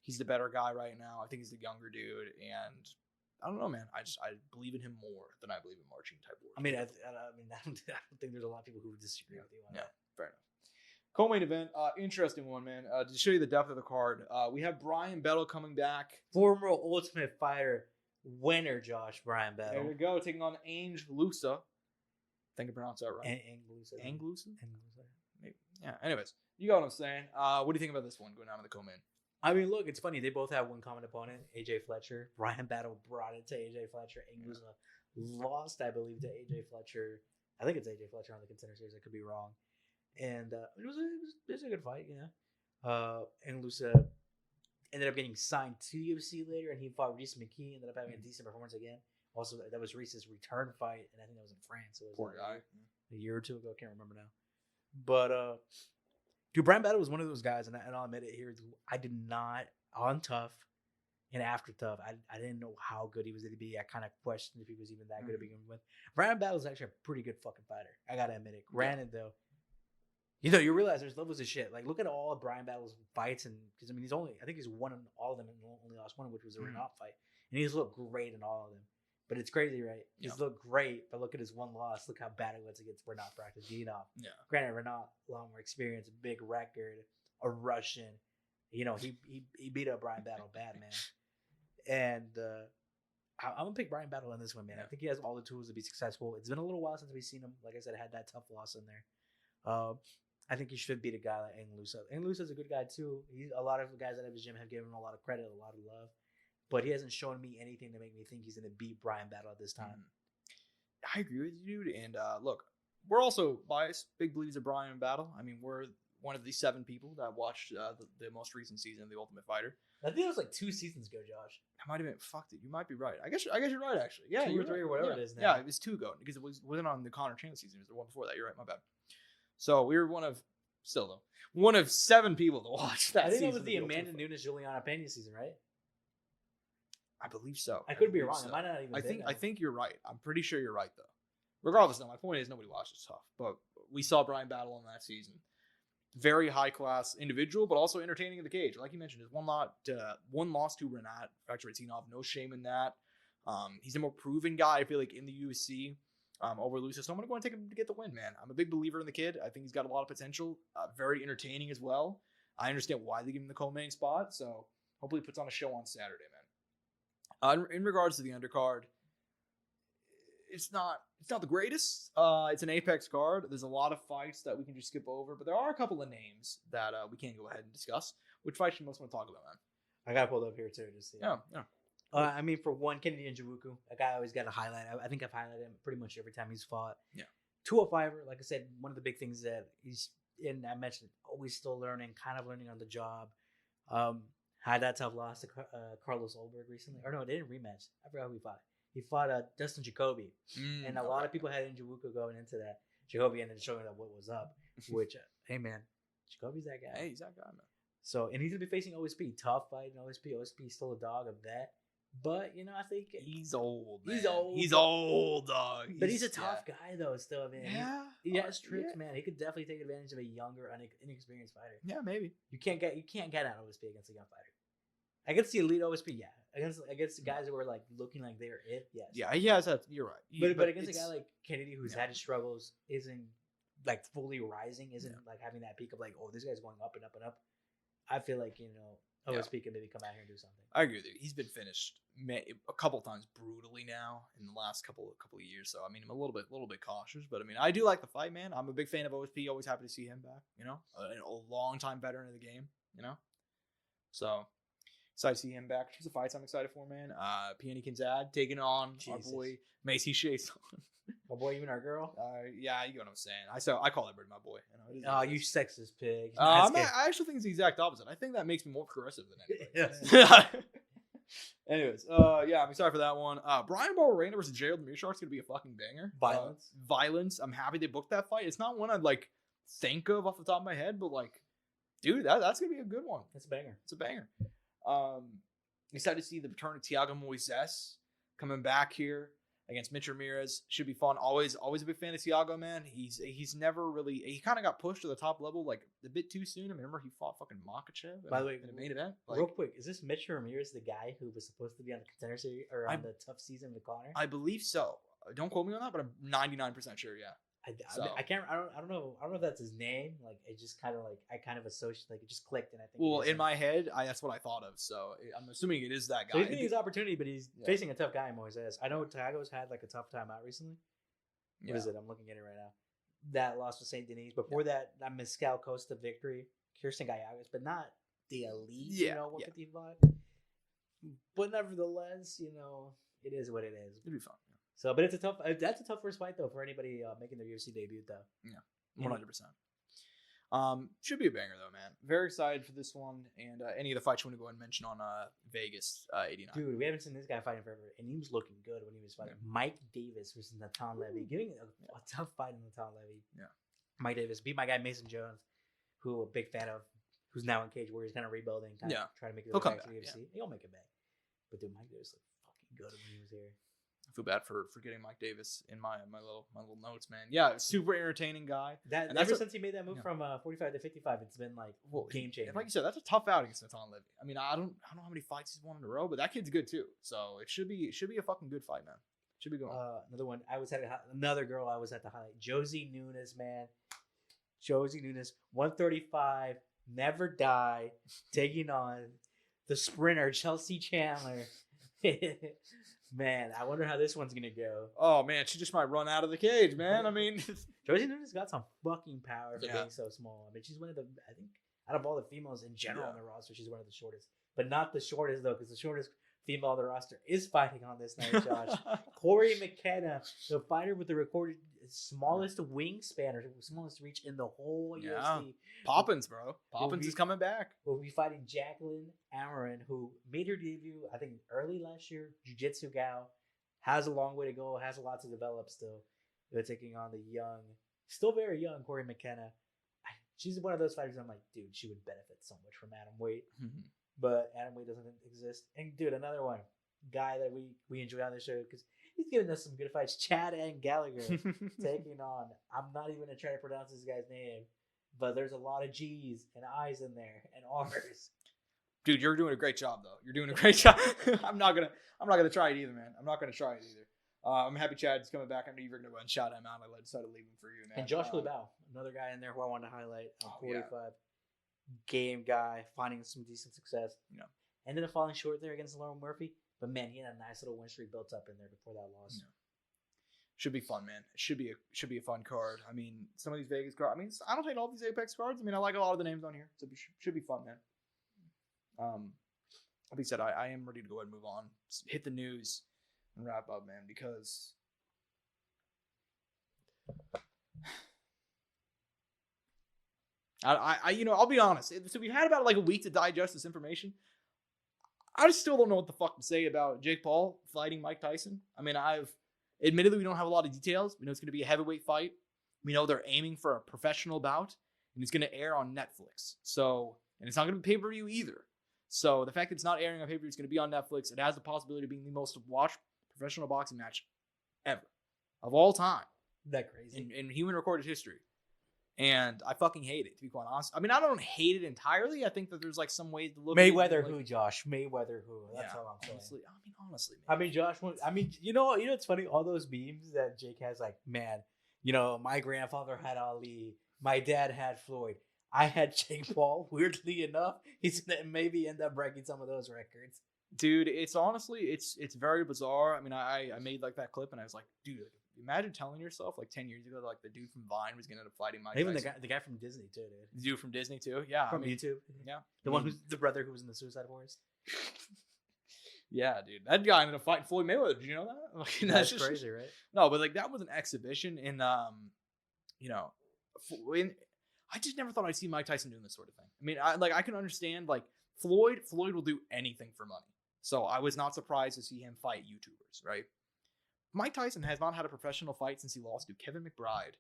he's the better guy right now. I think he's the younger dude, and I don't know, man. I believe in him more than I believe in Marcin Tybura. I mean, I don't think there's a lot of people who would disagree with you on that. Fair enough. Co-main event, interesting one, man. To show you the depth of the card, we have Brian Battle coming back, former Ultimate Fighter winner, Brian Battle. There we go, taking on Ange Lusa. I think I pronounced that right. Anglusa? Maybe. Yeah. Anyways, you got what I'm saying. What do you think about this one going down to the co-main? I mean, look, it's funny. They both have one common opponent, AJ Fletcher. Brian Battle brought it to AJ Fletcher. Anglusa lost, I believe, to AJ Fletcher. I think it's AJ Fletcher on the Contender Series. I could be wrong. And it was a good fight, Anglusa ended up getting signed to UFC later, and he fought Reese McKee. Ended up having a decent performance again. Also, that was Reese's return fight, and I think that was in France. So it was poor guy. A year or two ago. I can't remember now. But Dude, Brian Battle was one of those guys, and I'll admit it here. I did not, on Tough and after Tough, I didn't know how good he was going to be. I kind of questioned if he was even that good to begin with. Brian Battle is actually a pretty good fucking fighter. I got to admit it. Granted, though, you realize there's levels of shit. Like, look at all of Brian Battle's fights, and because I think he's won all of them and only lost one, which was a Renault fight, and he's looked great in all of them. But it's crazy, right? He's looked great, but look at his one loss. Look how bad it was against Renault practice Evanoff. Yeah. Granted, Renault, a lot more experience, a big record, a Russian. He beat up Brian Battle bad, man. And I'm gonna pick Brian Battle in this one, man. I think he has all the tools to be successful. It's been a little while since we've seen him. Like I said, I had that tough loss in there. I think he should beat a guy like Ngannou. Ngannou's a good guy too. A lot of the guys out of his gym have given him a lot of credit, a lot of love. But he hasn't shown me anything to make me think he's going to beat Brian Battle at this time. I agree with you, dude. And look, we're also biased, big believers of Brian Battle. I mean, we're one of the 7 people that watched the most recent season of The Ultimate Fighter. I think it was like 2 seasons ago, Josh. I might have been. Fucked it. You might be right. I guess you're right, actually. Yeah, 2 or 3 or whatever it is now. Yeah, it was 2 ago because it wasn't on the Connor Chandler season. It was the one before that. You're right. My bad. So we were one of 7 people to watch that. I think season it was the Amanda Nunes Juliana Pena season, right? I believe so. I could be wrong. So. It might not even. I think you're right. I'm pretty sure you're right though. Regardless, though, my point is nobody watches Tough, but we saw Brian Battle in that season. Very high class individual, but also entertaining in the cage. Like you mentioned, his one loss to Renat, fracture Evanoff. No shame in that. He's a more proven guy. I feel like in the UFC over Lucia. So I'm gonna go and take him to get the win, man. I'm a big believer in the kid. I think he's got a lot of potential. Very entertaining as well. I understand why they give him the co-main spot. So hopefully he puts on a show on Saturday, man. In regards to the undercard, it's not the greatest. It's an Apex card. There's a lot of fights that we can just skip over, but there are a couple of names that we can go ahead and discuss. Which fights you most want to talk about, man? I got pulled up here too. Just yeah. I mean, for one, Kennedy Ngannou, a guy I always got to highlight. I think I've highlighted him pretty much every time he's fought. Yeah. 205er, like I said, one of the big things that he's, and I mentioned, always still learning, kind of learning on the job. Had that tough loss to Carlos Ulberg recently. Or no, they didn't rematch. I forgot who he fought. He fought Dustin Jacoby. And a lot of people had Ngannou going into that. Jacoby ended up showing up what was up. Which, hey, man, Jacoby's that guy. Hey, he's that guy, man. So, and he's going to be facing OSP. Tough fight in OSP. OSP is still a dog of that. But, I think... He's old, man. He's old, dog. But he's a tough guy, though, still, man. Yeah. He has tricks, man. He could definitely take advantage of a younger, inexperienced fighter. Yeah, maybe. You can't get out of OSP against a young fighter. Against the elite OSP, yeah. Against the guys who are, like, looking like they're it, yes. Yeah, he has that. You're right. But against a guy like Kennedy, who's had his struggles, isn't, like, fully rising, isn't, like, having that peak of, like, oh, this guy's going up and up and up. I feel like, OSP can maybe come out here and do something. I agree with you. He's been finished a couple times brutally now in the last couple of years. So I mean, I'm a little bit cautious, but I mean, I do like the fight, man. I'm a big fan of OSP. Always happy to see him back. A long time veteran of the game. So excited to see him back. Here's the fights I'm excited for, man. Peony Kinzad taking on our boy Macy Chase. My boy, even our girl. Yeah, you know what I'm saying. I call everybody my boy. You sexist pig. I actually think it's the exact opposite. I think that makes me more progressive than anybody. Anyways, I'm excited for that one. Brian Barberena versus Gerald Mearshark's gonna be a fucking banger. Violence. I'm happy they booked that fight. It's not one I'd like think of off the top of my head, but like, dude, that's gonna be a good one. It's a banger. It's a banger. Excited to see the return of Thiago Moises coming back here against Mitch Ramirez. Should be fun. Always a big fan of Thiago, man. He's never really... He kind of got pushed to the top level like a bit too soon. I mean, remember he fought fucking Makhachev by the way, in a main event? Real quick, is this Mitch Ramirez the guy who was supposed to be on the contender series or on the tough season with Connor? I believe so. Don't quote me on that, but I'm 99% sure, yeah. I don't know if that's his name. Like, it just kind of like I kind of associate, like, it just clicked, and I think. Well, in my head, that's what I thought of. So I'm assuming it is that guy. So he's getting his opportunity, but he's facing a tough guy in Moises. I know Thiago's had like a tough time out recently. What is it? I'm looking at it right now. That loss with Saint Denis. Before that Mezcal Costa victory, Kirsten Gallegos, but not the elite. 155. But nevertheless, it is what it is. It'll be fun. So, but it's that's a tough first fight though for anybody making their UFC debut though. Yeah, 100%. Should be a banger though, man. Very excited for this one, and any of the fights you want to go ahead and mention on Vegas 89. Dude, we haven't seen this guy fighting forever, and he was looking good when he was fighting. Yeah. Mike Davis versus Natan Levy, giving a tough fight in Natan Levy. Yeah, Mike Davis beat my guy Mason Jones, who a big fan of, who's now in Cage Warriors, kind of rebuilding, trying to make it back to the UFC. He'll make it back. But dude, Mike Davis looked fucking good when he was here. I feel bad for forgetting Mike Davis in my little notes, man. Yeah, super entertaining guy. Ever since he made that move from 45 to 55, it's been like game changer. Like you said, that's a tough out against Nathan Levy. I mean, I don't know how many fights he's won in a row, but that kid's good too. So it should be a fucking good fight, man. Should be going. Another one. Another girl I was at the highlight. Josie Nunes, man. Josie Nunes, 135, never die, taking on the sprinter Chelsea Chandler. Man, I wonder how this one's gonna go. Oh man, she just might run out of the cage, man. I mean, Josie Nunes got some fucking power for being so small. I mean, she's one of the, I think, out of all the females in general on the roster, she's one of the shortest. But not the shortest though, because the shortest female on the roster is fighting on this night, Josh. Corey McKenna, the fighter with the recorded smallest wingspan or smallest reach in the whole UFC. Poppins, bro. Poppins is coming back. We'll be fighting Jacqueline Amarin, who made her debut, I think, early last year. Jiu-Jitsu gal. Has a long way to go. Has a lot to develop still. They're taking on the young, still very young, Corey McKenna. She's one of those fighters I'm like, dude, she would benefit so much from Adam Waite. But Adam Waite doesn't exist. And dude, another one. Guy that we enjoy on the show because he's giving us some good fights. Chad and Gallagher taking on. I'm not even gonna try to pronounce this guy's name, but there's a lot of G's and I's in there and R's. Dude, you're doing a great job though. You're doing a great job. I'm not gonna try it either, man. I'm not gonna try it either. I'm happy Chad's coming back. I knew you were gonna go and shout him out. I decided to leave him for you, man. And Josh Lubau, another guy in there who I wanted to highlight. 45 game guy, finding some decent success. Ended up falling short there against Lauren Murphy. But man, he had a nice little win streak built up in there before that loss. Should be fun, man. It should be a fun card. I mean, some of these Vegas cards. I mean, I don't hate all these Apex cards. I mean, I like a lot of the names on here, so it should be fun, man. Like I said, I am ready to go ahead and move on. Just hit the news and wrap up, man, because I'll be honest. So we've had about like a week to digest this information. I just still don't know what the fuck to say about Jake Paul fighting Mike Tyson. I mean, admittedly, we don't have a lot of details. We know it's going to be a heavyweight fight. We know they're aiming for a professional bout, and it's going to air on Netflix. So, and it's not going to be pay-per-view either. So the fact that it's not airing on pay-per-view, it's going to be on Netflix. It has the possibility of being the most watched professional boxing match ever of all time. That crazy in human recorded history. And I fucking hate it, to be quite honest. I mean, I don't hate it entirely. I think that there's like some ways to look Mayweather at it. who, Josh? Mayweather who? That's all I'm saying. Honestly. Man. I mean, Josh. I mean, you know, it's funny. All those memes that Jake has, like, man, you know, my grandfather had Ali, my dad had Floyd, I had Jake Paul. Weirdly enough, he's gonna maybe end up breaking some of those records. Dude, it's honestly, it's very bizarre. I mean, I made like that clip and I was like, dude. Imagine telling yourself like 10 years ago that like the dude from Vine was gonna end up fighting Mike Tyson. Even the guy from Disney too, dude. The dude from Disney too, yeah. From YouTube, yeah. One who's the brother who was in the Suicide Forest. Yeah, dude, that guy ended up fighting Floyd Mayweather. Did you know that? Like, that's just crazy, right? No, but like that was an exhibition, and you know, I just never thought I'd see Mike Tyson doing this sort of thing. I mean, I can understand like Floyd will do anything for money, so I was not surprised to see him fight YouTubers, right? Mike Tyson has not had a professional fight since he lost to Kevin McBride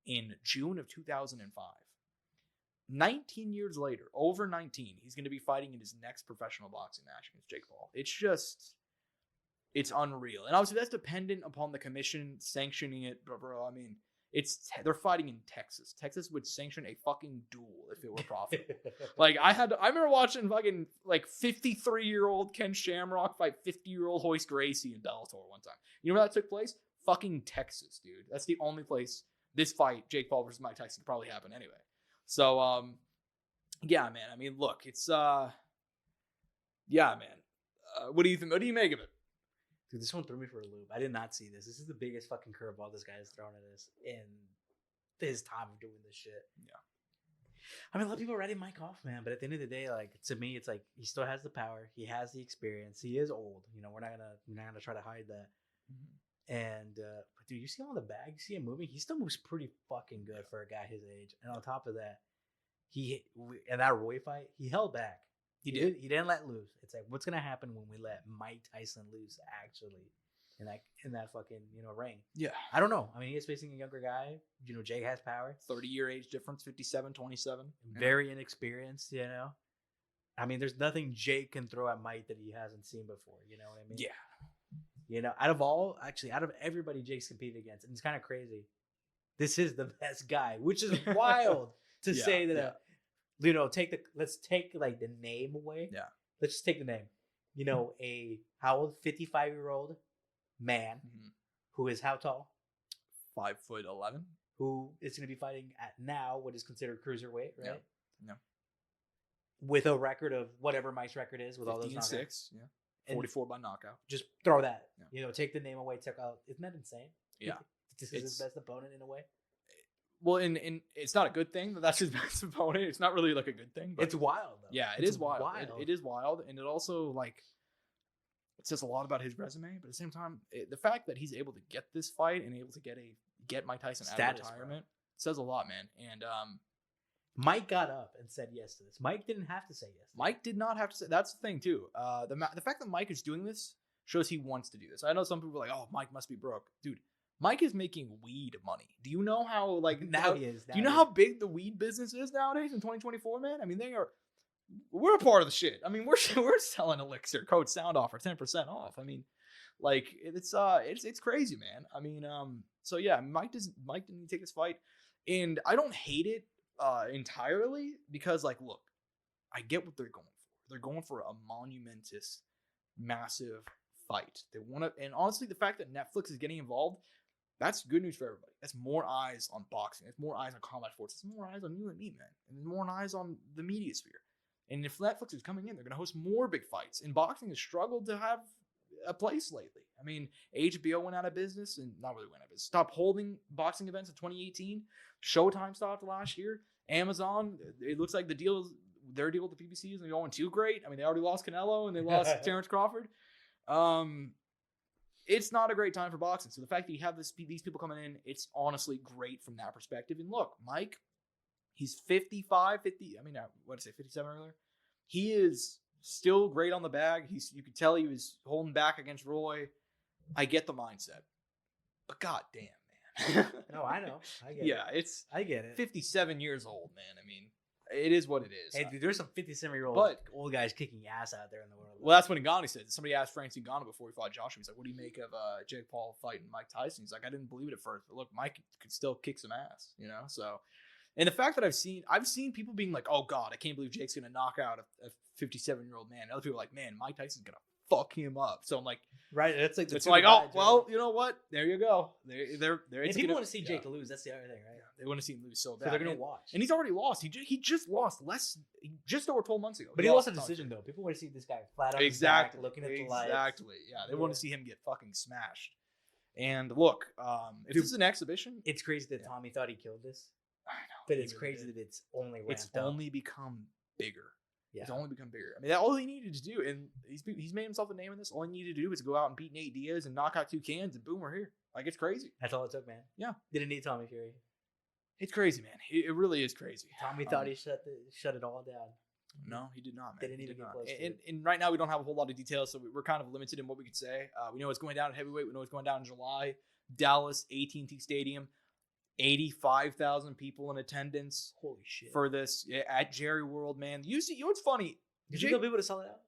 in June of 2005. 19 years later, over 19, he's going to be fighting in his next professional boxing match against Jake Paul. It's unreal. And obviously that's dependent upon the commission sanctioning it, bro. I mean, they're fighting in Texas. Texas would sanction a fucking duel if it were profitable. Like I remember watching fucking like 53-year-old Ken Shamrock fight 50-year-old Hoist Gracie in Bellator one time. You know where that took place? Fucking Texas, dude. That's the only place this fight, Jake Paul versus Mike Tyson, could probably happen anyway. So, yeah, man. I mean, look, it's yeah, man. What do you think? What do you make of it? Dude, this one threw me for a loop. I did not see this. This is the biggest fucking curveball this guy has thrown at us in his time of doing this shit. Yeah. I mean, a lot of people are writing Mike off, man. But at the end of the day, like, to me, it's like he still has the power. He has the experience. He is old. You know, we're not gonna try to hide that. Mm-hmm. And but dude, you see him on the bag. You see him moving. He still moves pretty fucking good for a guy his age. And on top of that, in that Roy fight, he held back. He didn't let loose. It's like, what's gonna happen when we let Mike Tyson loose? Actually, in that fucking ring. Yeah. I don't know. I mean, he is facing a younger guy. Jake has power. 30-year age difference, 57, 27. Very inexperienced. I mean, there's nothing Jake can throw at Mike that he hasn't seen before. You know what I mean? Yeah. Out of everybody Jake's competed against, and it's kind of crazy. This is the best guy, which is wild to say that. Let's take like the name away. Yeah. Let's just take the name. A how old? 55-year-old man who is how tall? 5'11", who is going to be fighting at now what is considered cruiserweight, right? Yeah. With a record of whatever Mike's record is, with all those 15-6, 44 by knockout. Just throw that. Yeah. Take the name away. Take out. Isn't that insane? Yeah. This is his best opponent in a way. Well, in it's not a good thing that that's his best opponent. It's not really like a good thing. But it's wild, though. Yeah, it is wild. It is wild, and it also it says a lot about his resume. But at the same time, the fact that he's able to get this fight and able to get Mike Tyson out of retirement says a lot, man. And Mike got up and said yes to this. Mike didn't have to say yes. Mike did not have to say. That's the thing too. The fact that Mike is doing this shows he wants to do this. I know some people are like, "Oh, Mike must be broke," dude. Mike is making weed money. Do you know how he is? Do you know how big the weed business is nowadays in 2024, man? I mean, we're a part of the shit. I mean, we're selling ELYXR code Soundoff for 10% off. I mean, it's crazy, man. I mean, so yeah, Mike didn't take this fight, and I don't hate it entirely because look, I get what they're going for. They're going for a monumentous, massive fight. They want to, and honestly, the fact that Netflix is getting involved, that's good news for everybody. That's more eyes on boxing. It's more eyes on combat sports. It's more eyes on you and me, man. And more eyes on the media sphere. And if Netflix is coming in, they're going to host more big fights. And boxing has struggled to have a place lately. I mean, HBO went out of business, and not really went out of business. Stopped holding boxing events in 2018. Showtime stopped last year. Amazon, it looks like their deal with the PBC isn't going too great. I mean, they already lost Canelo and they lost Terrence Crawford. It's not a great time for boxing. So the fact that you have these people coming in, it's honestly great from that perspective. And look, Mike, he's 55, 50. I mean, what did I say, 57 earlier? He is still great on the bag. You could tell he was holding back against Roy. I get the mindset, but goddamn, man. No, I know. I get it. I get it. 57 years old, man. I mean, it is what it is. Hey, dude, there's some 57-year-old old guys kicking ass out there in the world. Well, that's what Ngannou said. Somebody asked Francis Ngannou before he fought Joshua. He's like, "What do you make of Jake Paul fighting Mike Tyson?" He's like, "I didn't believe it at first, but look, Mike could still kick some ass, So, and the fact that I've seen people being like, "Oh God, I can't believe Jake's gonna knock out a 57-year-old man." And other people are like, "Man, Mike Tyson's gonna fuck him up." So I'm like, right? It's like well, you know what? There you go. They're and people want to see Jake lose. That's the other thing, right? They want to see him lose so bad. So they're gonna watch. And he's already lost. He just lost just over 12 months ago. But he lost a decision though. People want to see this guy flat on his back, looking at the lights. Exactly. Yeah, they want to see him get fucking smashed. And look, if this is an exhibition, it's crazy that Tommy thought he killed this. I know, but it's crazy that it's only ramped up. It's only become bigger. Yeah. It's only become bigger. I mean, all he needed to do, and he's made himself a name in this. All he needed to do was go out and beat Nate Diaz and knock out 2 cans, and boom, we're here. It's crazy. That's all it took, man. Yeah. Didn't need Tommy Fury. It's crazy, man. It really is crazy. Tommy thought he shut it all down. No, he did not, man. They didn't even get close to it. And right now, we don't have a whole lot of details, so we're kind of limited in what we could say. We know it's going down at heavyweight. We know it's going down in July. Dallas, AT&T Stadium. 85,000 people in attendance. Holy shit. For this at Jerry World, man. You know what's funny? Did you tell people to sell it out?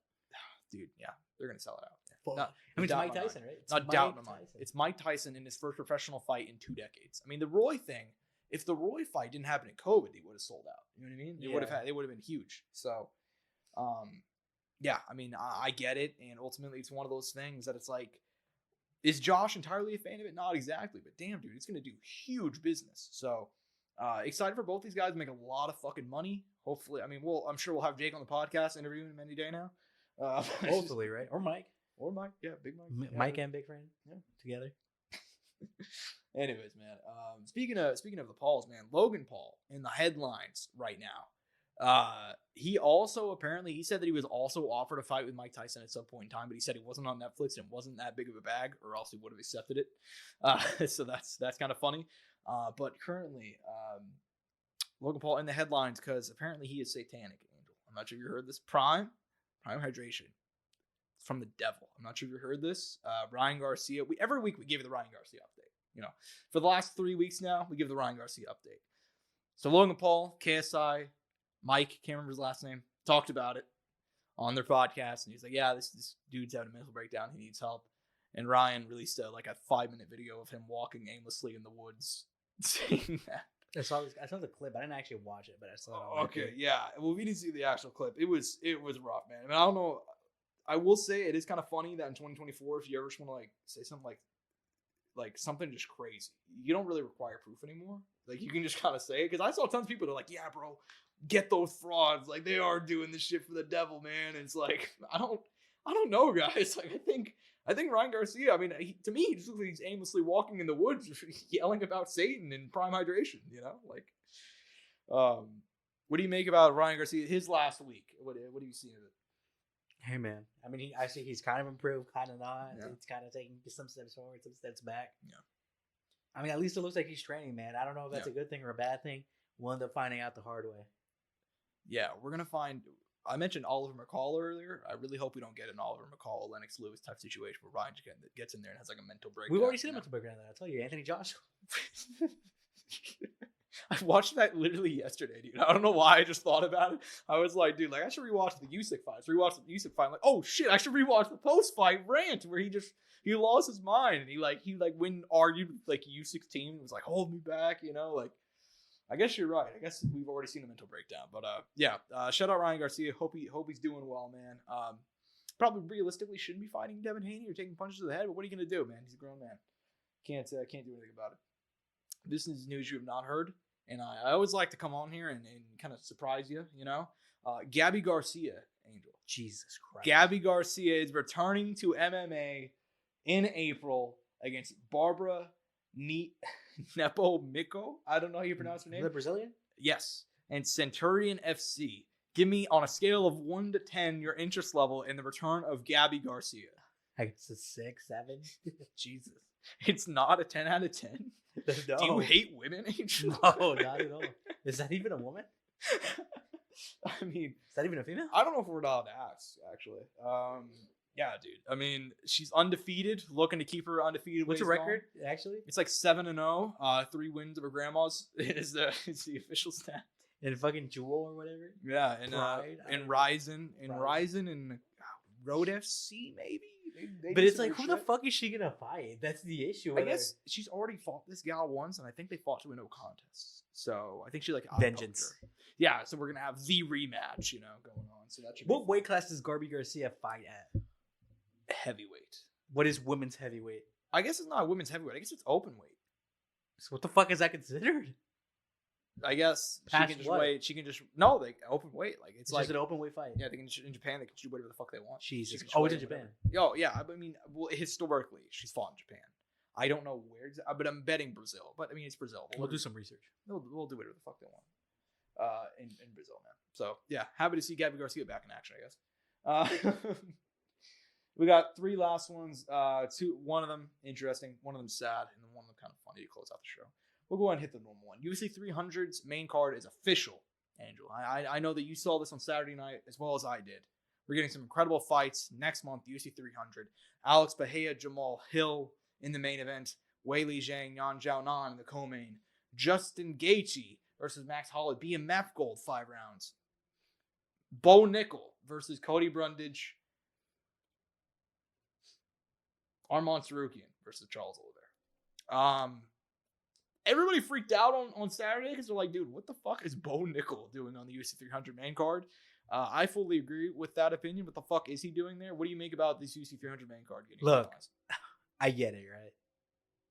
Dude, yeah. They're going to sell it out. It's Mike Tyson, right? Not doubt in my mind. It's Mike Tyson in his first professional fight in 2 decades. I mean, the Roy thing, if the Roy fight didn't happen in COVID, he would have sold out. You know what I mean? They would have been huge. So, yeah, I mean, I get it. And ultimately, it's one of those things that it's like, is Josh entirely a fan of it? Not exactly. But damn, dude, it's going to do huge business. So, excited for both these guys to make a lot of fucking money. Hopefully, I mean, I'm sure we'll have Jake on the podcast interviewing him any day now. Hopefully, right? Or Mike. Yeah, Big Mike. Mike and Big Friend, together. Anyways, man. Speaking of the Pauls, man, Logan Paul in the headlines right now. He also he said that he was also offered a fight with Mike Tyson at some point in time, but he said it wasn't on Netflix and it wasn't that big of a bag, or else he would have accepted it. So that's kind of funny. But currently, Logan Paul in the headlines because apparently he is satanic, Angel. I'm not sure if you heard this. Prime hydration. from the devil. I'm not sure if you heard this. Ryan Garcia. Every week we give you the Ryan Garcia update. You know, for the last 3 weeks now, we give the Ryan Garcia update. So Logan Paul, KSI, Mike, can't remember his last name, talked about it on their podcast, and he's like, yeah, this dude's having a mental breakdown. He needs help. And Ryan released a 5-minute video of him walking aimlessly in the woods, saying that. I saw the clip. I didn't actually watch it, but I saw it. Okay, yeah. Well, we didn't see the actual clip. It was rough, man. I mean, I don't know. I will say it is kind of funny that in 2024, if you ever just want to say something like something just crazy, you don't really require proof anymore. Like, you can just kind of say it. Because I saw tons of people that are like, yeah, bro, get those frauds. Like, they are doing this shit for the devil, man. And it's like, I don't know, guys. Like, I think Ryan Garcia, I mean, to me, he just looks like he's aimlessly walking in the woods, yelling about Satan in prime hydration, you know? Like, what do you make about Ryan Garcia his last week? What do you see of it? Hey, man. I mean, I see he's kind of improved, kind of not. Yeah. It's kind of taking some steps forward, some steps back. Yeah. I mean, at least it looks like he's training, man. I don't know if that's a good thing or a bad thing. We'll end up finding out the hard way. Yeah, we're going to find... I mentioned Oliver McCall earlier. I really hope we don't get an Oliver McCall, Lennox Lewis type situation where Ryan gets in there and has a mental breakdown. We've already seen a mental breakdown. I'll tell you, Anthony Joshua. I watched that literally yesterday, dude. I don't know why I just thought about it. I was like, dude, I should rewatch the Usyk fight. So rewatch the Usyk fight. I'm like, oh shit, I should rewatch the post-fight rant where he lost his mind and he when argued with Usyk's team and was like, hold me back, you know, like. I guess you're right. I guess we've already seen a mental breakdown, but shout out Ryan Garcia. Hope he's doing well, man. Probably realistically shouldn't be fighting Devin Haney or taking punches to the head, but what are you gonna do, man? He's a grown man. Can't do anything about it. This is news you have not heard, and I always like to come on here and kind of surprise you. You know, Gabby Garcia, Angel. Jesus Christ. Gabby Garcia is returning to MMA in April against Barbara Nepo Miko. I don't know how you pronounce her name. The Brazilian? Yes. And Centurion FC. Give me, on a scale of 1 to 10, your interest level in the return of Gabby Garcia. I guess a 6, 7. Jesus. It's not a 10 out of 10? No. Do you hate women, Angel? No, not at all. Is that even a woman? I mean... Is that even a female? I don't know if we're allowed to ask, actually. Yeah, dude. I mean, she's undefeated, looking to keep her undefeated. What's her record, actually? It's 7-0. 3 wins of her grandma's is the official stat. And fucking Jewel or whatever. Yeah, and Ryzen and Road FC maybe. But it's like, who the fuck is she gonna fight? That's the issue. I guess she's already fought this gal once, and I think they fought to a no contest. So I think she vengeance. Her. Yeah, so we're gonna have the rematch, going on. So that should. What weight class does Gabby Garcia fight at? Heavyweight. What is women's heavyweight? I guess it's not women's heavyweight. I guess it's open weight. So what the fuck is that considered? I guess Past she can just what? wait. She can just open weight. It's like just an open weight fight. Yeah, they can in Japan. They can do whatever the fuck they want. Jesus. Oh, it's in Japan. Oh yeah. I mean, historically, she's fought in Japan. I don't know where, but I'm betting Brazil. But I mean, it's Brazil. We'll do some research. We'll do whatever the fuck they want. In Brazil, man. So yeah, happy to see Gabby Garcia back in action, I guess. We got 3 last ones. One of them interesting, one of them sad, and then one of them kind of funny to close out the show. We'll go ahead and hit the normal one. UFC 300's main card is official, Angel. I know that you saw this on Saturday night as well as I did. We're getting some incredible fights next month, UFC 300. Alex Bahia, Jamal Hill in the main event. Weili Zhang, Yan Xiaonan in the co-main. Justin Gaethje versus Max Holloway. BMF Gold, 5 rounds. Bo Nickel versus Cody Brundage. Arman Sarukian versus Charles Oliveira. Everybody freaked out on Saturday because they're like, dude, what the fuck is Bo Nickel doing on the UFC 300 main card? I fully agree with that opinion. What the fuck is he doing there? What do you make about this UFC 300 main card getting finalized? I get it, right?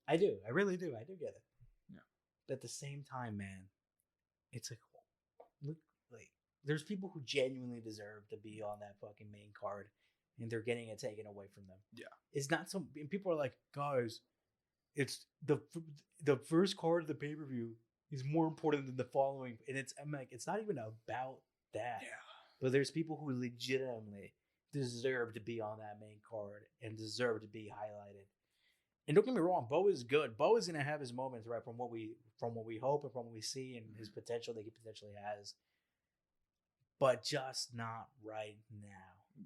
I do. I really do. I do get it. Yeah. But at the same time, man, it's like, look, there's people who genuinely deserve to be on that fucking main card, and they're getting it taken away from them. Yeah. It's not some. And people are like, guys, it's the first card of the pay-per-view is more important than the following, and I'm like, it's not even about that. Yeah. But there's people who legitimately deserve to be on that main card and deserve to be highlighted. And don't get me wrong, Bo is good. Bo is gonna have his moments, right? From what we hope and from what we see and his potential that he potentially has, but just not right now.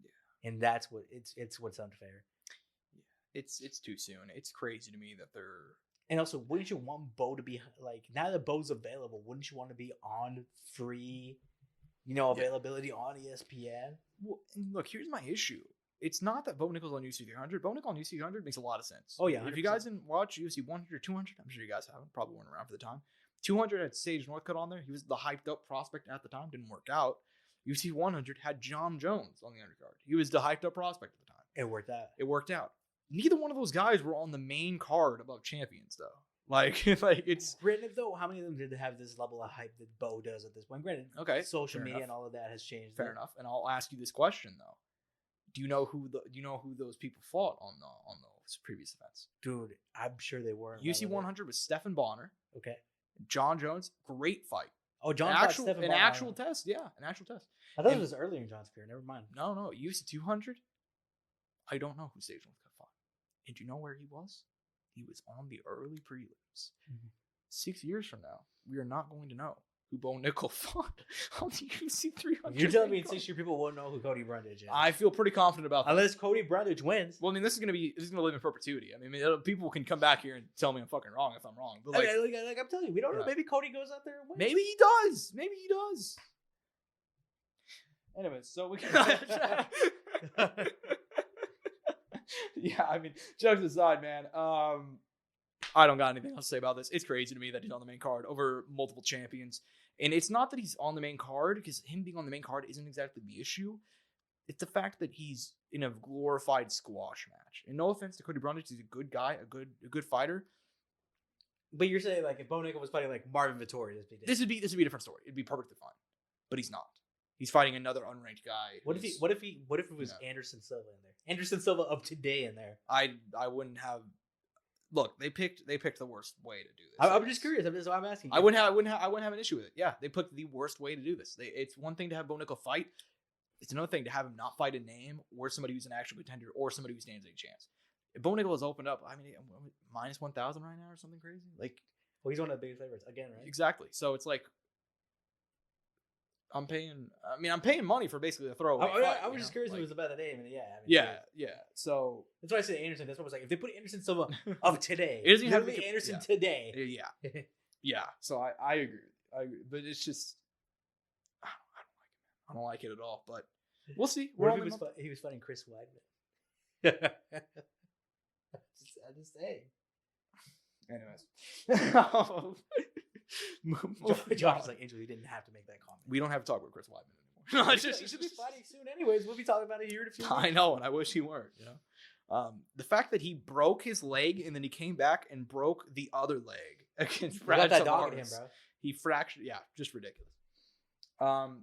Yeah. and that's what it's what's unfair. It's too soon. It's crazy to me that they're. And also, wouldn't you want Bo to be like, now that Bo's available, wouldn't you want to be on free, availability on ESPN? Well, look, here's my issue. It's not that Bo Nickal's on UFC 300. Bo Nickel on UFC 300 makes a lot of sense. Oh, yeah. 100%. If you guys didn't watch UFC 100 or 200, I'm sure you guys haven't. Probably weren't around for the time. 200 had Sage Northcutt on there. He was the hyped up prospect at the time. Didn't work out. UFC 100 had John Jones on the undercard. He was the hyped up prospect at the time. It worked out. Neither one of those guys were on the main card above champions, though. Like it's. Granted, though, how many of them did have this level of hype that Bo does at this point? Granted, social media and all of that has changed. Fair enough. And I'll ask you this question though: Do you know who those people fought on those previous events? Dude, I'm sure they were. UFC 100 was Stephan Bonner. Okay. John Jones, great fight. Oh, John fought Stephan Bonner. An actual test. Yeah, an actual test. I thought it was earlier in John's career. Never mind. No. UFC 200. I don't know who Sage Northcutt fought. And do you know where he was? He was on the early prelims. Mm-hmm. 6 years from now, we are not going to know who Bo Nickel fought on the UFC 300. You're telling me in 6 years people won't know who Cody Brundage is? I feel pretty confident about that. Unless Cody Brundage wins. Well, I mean, this is gonna live in perpetuity. I mean, people can come back here and tell me I'm fucking wrong if I'm wrong. But like I'm telling you, we don't know. Maybe Cody goes out there and wins. Maybe he does. Anyways, so we can. Yeah, I mean, jokes aside, man. I don't got anything else to say about this. It's crazy to me that he's on the main card over multiple champions. And it's not that he's on the main card, because him being on the main card isn't exactly the issue. It's the fact that he's in a glorified squash match. And no offense to Cody Brundage, he's a good guy, a good fighter. But you're saying, like, if Bo Nickel was fighting like Marvin Vettori, this would be a different story. It'd be perfectly fine. But he's not. He's fighting another unranked guy. What if it was Anderson Silva in there? Anderson Silva of today in there. I wouldn't have. Look, they picked the worst way to do this. I'm just curious. That's why I'm asking you. I wouldn't have an issue with it. Yeah, they picked the worst way to do this. It's one thing to have Bo Nickel fight. It's another thing to have him not fight a name or somebody who's an actual contender or somebody who stands a chance. If Bo Nickel has opened up, I mean, minus 1,000 right now or something crazy. Like, well, he's one of the biggest favorites again, right? Exactly. So it's like, I'm paying money for basically a throwaway fight. I was just curious if it was about the name. And yeah. So that's why I said Anderson. That's what I was like. If they put Anderson Silva of today, it doesn't have to be Anderson today. Yeah. So I agree. But it's just I don't like it at all. But we'll see. He was fighting Chris Weidman. I just say. Anyways. Josh is like, Angel, you didn't have to make that comment. We don't have to talk about Chris Weidman anymore. He should be fighting soon anyways. We'll be talking about it here in a few weeks. I know, and I wish he weren't. The fact that he broke his leg and then he came back and broke the other leg against Brad that dog at him, bro. He fractured. Yeah, just ridiculous.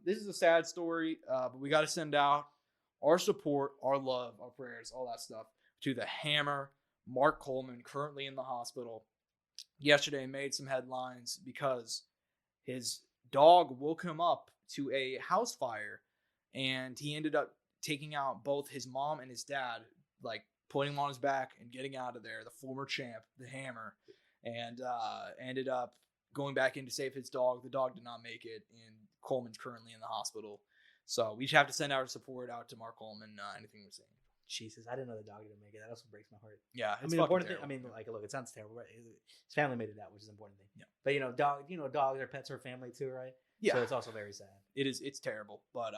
This is a sad story, but we got to send out our support, our love, our prayers, all that stuff to the Hammer, Mark Coleman, currently in the hospital. Yesterday made some headlines because his dog woke him up to a house fire, and he ended up taking out both his mom and his dad, like putting him on his back and getting out of there. The former champ, the Hammer, and ended up going back in to save his dog. The dog did not make it, and Coleman's currently in the hospital. So we just have to send our support out to Mark Coleman. Anything we're saying. Jesus, I didn't know the dog didn't make it. That also breaks my heart. Yeah, I mean, important thing. I mean, like, look, it sounds terrible, right? His family made it out, which is an important thing. Yeah, but dogs are pets or family too, right? Yeah, so it's also very sad. It is. It's terrible, but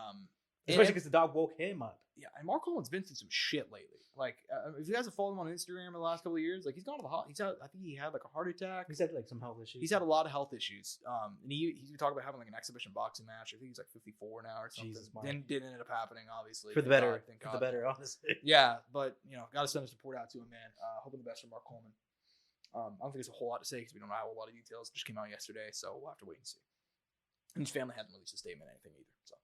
especially because the dog woke him up. Yeah, and Mark Coleman's been through some shit lately. Like, if you guys have followed him on Instagram in the last couple of years, like, he's gone to the hospital. I think he had like a heart attack. He's had like some health issues. He's had a lot of health issues. And he's talking about having like an exhibition boxing match. I think he's like 54 now or something. Jesus, didn't end up happening, obviously. For the better. For the better, honestly. Yeah, but got to send the support out to him, man. Hoping the best for Mark Coleman. I don't think there's a whole lot to say because we don't have a lot of details. It just came out yesterday, so we'll have to wait and see. And his family hasn't released a statement or anything either. So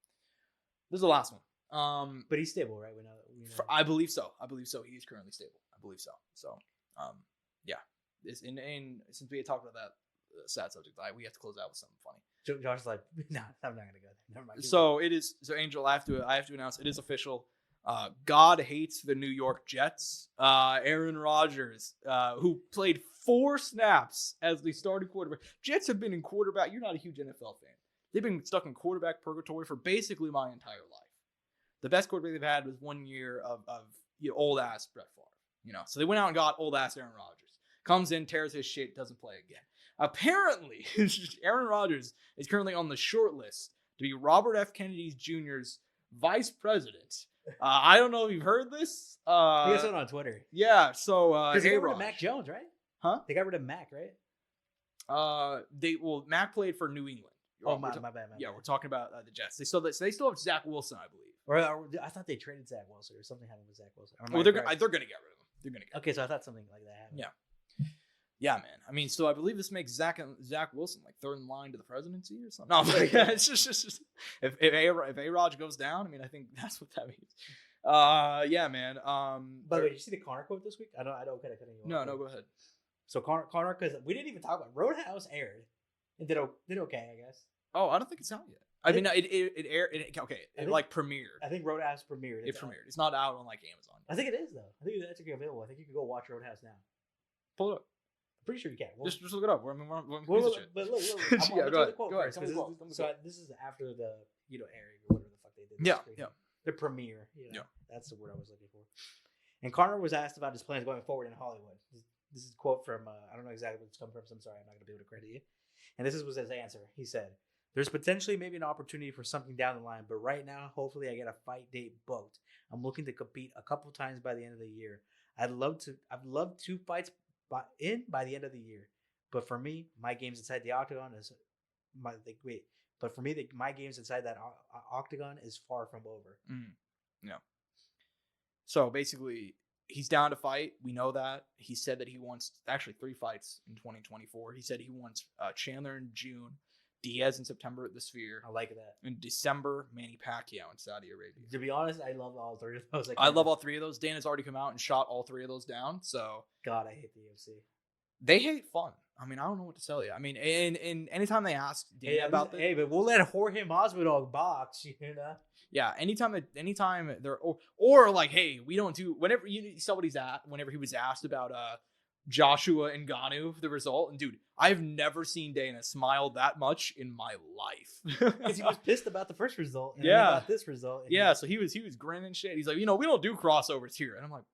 this is the last one. But he's stable, right? We know. I believe so. He is currently stable. I believe so. So, yeah. Since we had talked about that sad subject, we have to close out with something funny. Josh's like, no, I'm not gonna go there. Never mind. So it is. So Angel, I have to announce it is official. God hates the New York Jets. Aaron Rodgers, who played 4 snaps as the starting quarterback. Jets have been in quarterback. You're not a huge NFL fan. They've been stuck in quarterback purgatory for basically my entire life. The best quarterback they've had was 1 year of old ass Brett Favre. So they went out and got old ass Aaron Rodgers. Comes in, tears his shit, doesn't play again. Apparently, Aaron Rodgers is currently on the short list to be Robert F. Kennedy Jr.'s vice president. I don't know if you've heard this. You guys saw it on Twitter. Yeah, so because they got rid of Mac Jones, right? Huh? They got rid of Mac, right? Mac played for New England. My bad. Yeah, we're talking about the Jets. They still have Zach Wilson, I believe. Or I thought they traded Zach Wilson or something happened with Zach Wilson. Well, they're gonna get rid of him. Okay, so I thought something like that happened. Yeah, man. I mean, so I believe this makes Zach Wilson like third in line to the presidency or something. No, but it's just if A-Rod goes down, I mean, I think that's what that means. Yeah, man. By the way, did you see the Connor quote this week? I don't kind of cutting you off. No, go ahead. So Connor, because we didn't even talk about Roadhouse aired and did okay, I guess. Oh, I don't think it's out yet. I mean, it aired. It like premiered. I think Roadhouse premiered. It premiered. It's not out on like Amazon. I think it is though. I think it's actually available. I think you can go watch Roadhouse now. Pull it up. I'm pretty sure you can. Just look it up. But look. Yeah, go ahead. So this is after the airing or whatever the fuck they did. Yeah. The premiere. That's the word I was looking for. And Connor was asked about his plans going forward in Hollywood. This is a quote from I don't know exactly what it's come from. So I'm sorry, I'm not gonna be able to credit you. And this was his answer. He said, "There's potentially maybe an opportunity for something down the line, but right now, hopefully, I get a fight date booked. I'm looking to compete a couple times by the end of the year. I'd love 2 fights by the end of the year. But for me, my games inside the octagon is my games inside that octagon is far from over." Yeah. So basically, he's down to fight. We know that. He said that he wants actually 3 fights in 2024. He said he wants Chandler in June, Diaz in September at the Sphere. I like that. In December, Manny Pacquiao in Saudi Arabia. To be honest, I love all 3 of those. I love all 3 of those. Dana's already come out and shot all 3 of those down. So God, I hate the UFC. They hate fun. I mean, I don't know what to tell you. I mean, and anytime they ask Dana about this, but we'll let Jorge Masvidal box, Yeah, anytime they're or like, hey, we don't do whenever you saw what he's at. Whenever he was asked about Joshua and Ngannou, the result, and dude, I've never seen Dana smile that much in my life because he was pissed about the first result. And yeah, about this result. So he was grinning shit. He's like, we don't do crossovers here, and I'm like,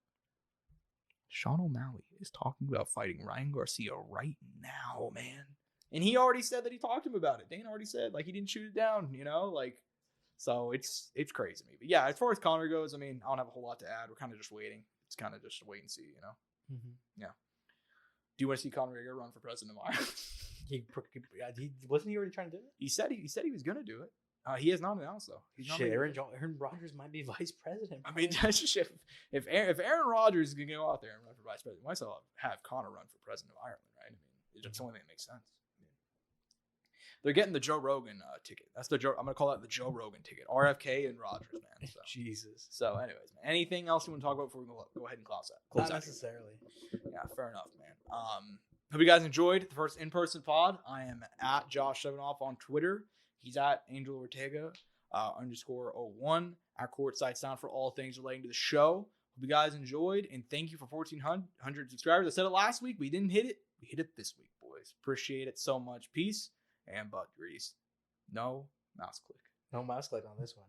Sean O'Malley is talking about fighting Ryan Garcia right now, man, and he already said that he talked to him about it. Dana already said like he didn't shoot it down, like. So it's crazy to me. But yeah, as far as Connor goes, I mean, I don't have a whole lot to add. We're kind of just waiting. It's kind of just wait and see, Yeah. Do you want to see Conor McGregor run for president of Ireland? Wasn't he already trying to do it? He said he was going to do it. He has not announced though. Aaron Rodgers might be vice president. I mean, that's just if Aaron Rodgers is going to go out there and run for vice president, might as well have Conor run for president of Ireland, right? I mean, it's the only thing that makes sense. They're getting the Joe Rogan ticket. That's I'm gonna call that the Joe Rogan ticket. RFK and Rodgers, man. So. Jesus. So, anyways, man, anything else you want to talk about before we go ahead and close that? Not necessarily. Yeah, fair enough, man. Hope you guys enjoyed the first in-person pod. I am at Josh Evanoff on Twitter. He's at Angel Ortega _01 at Courtside Sound for all things relating to the show. Hope you guys enjoyed, and thank you for 1,400 subscribers. I said it last week. We didn't hit it. We hit it this week, boys. Appreciate it so much. Peace and butt grease. No mouse click. No mouse click on this one.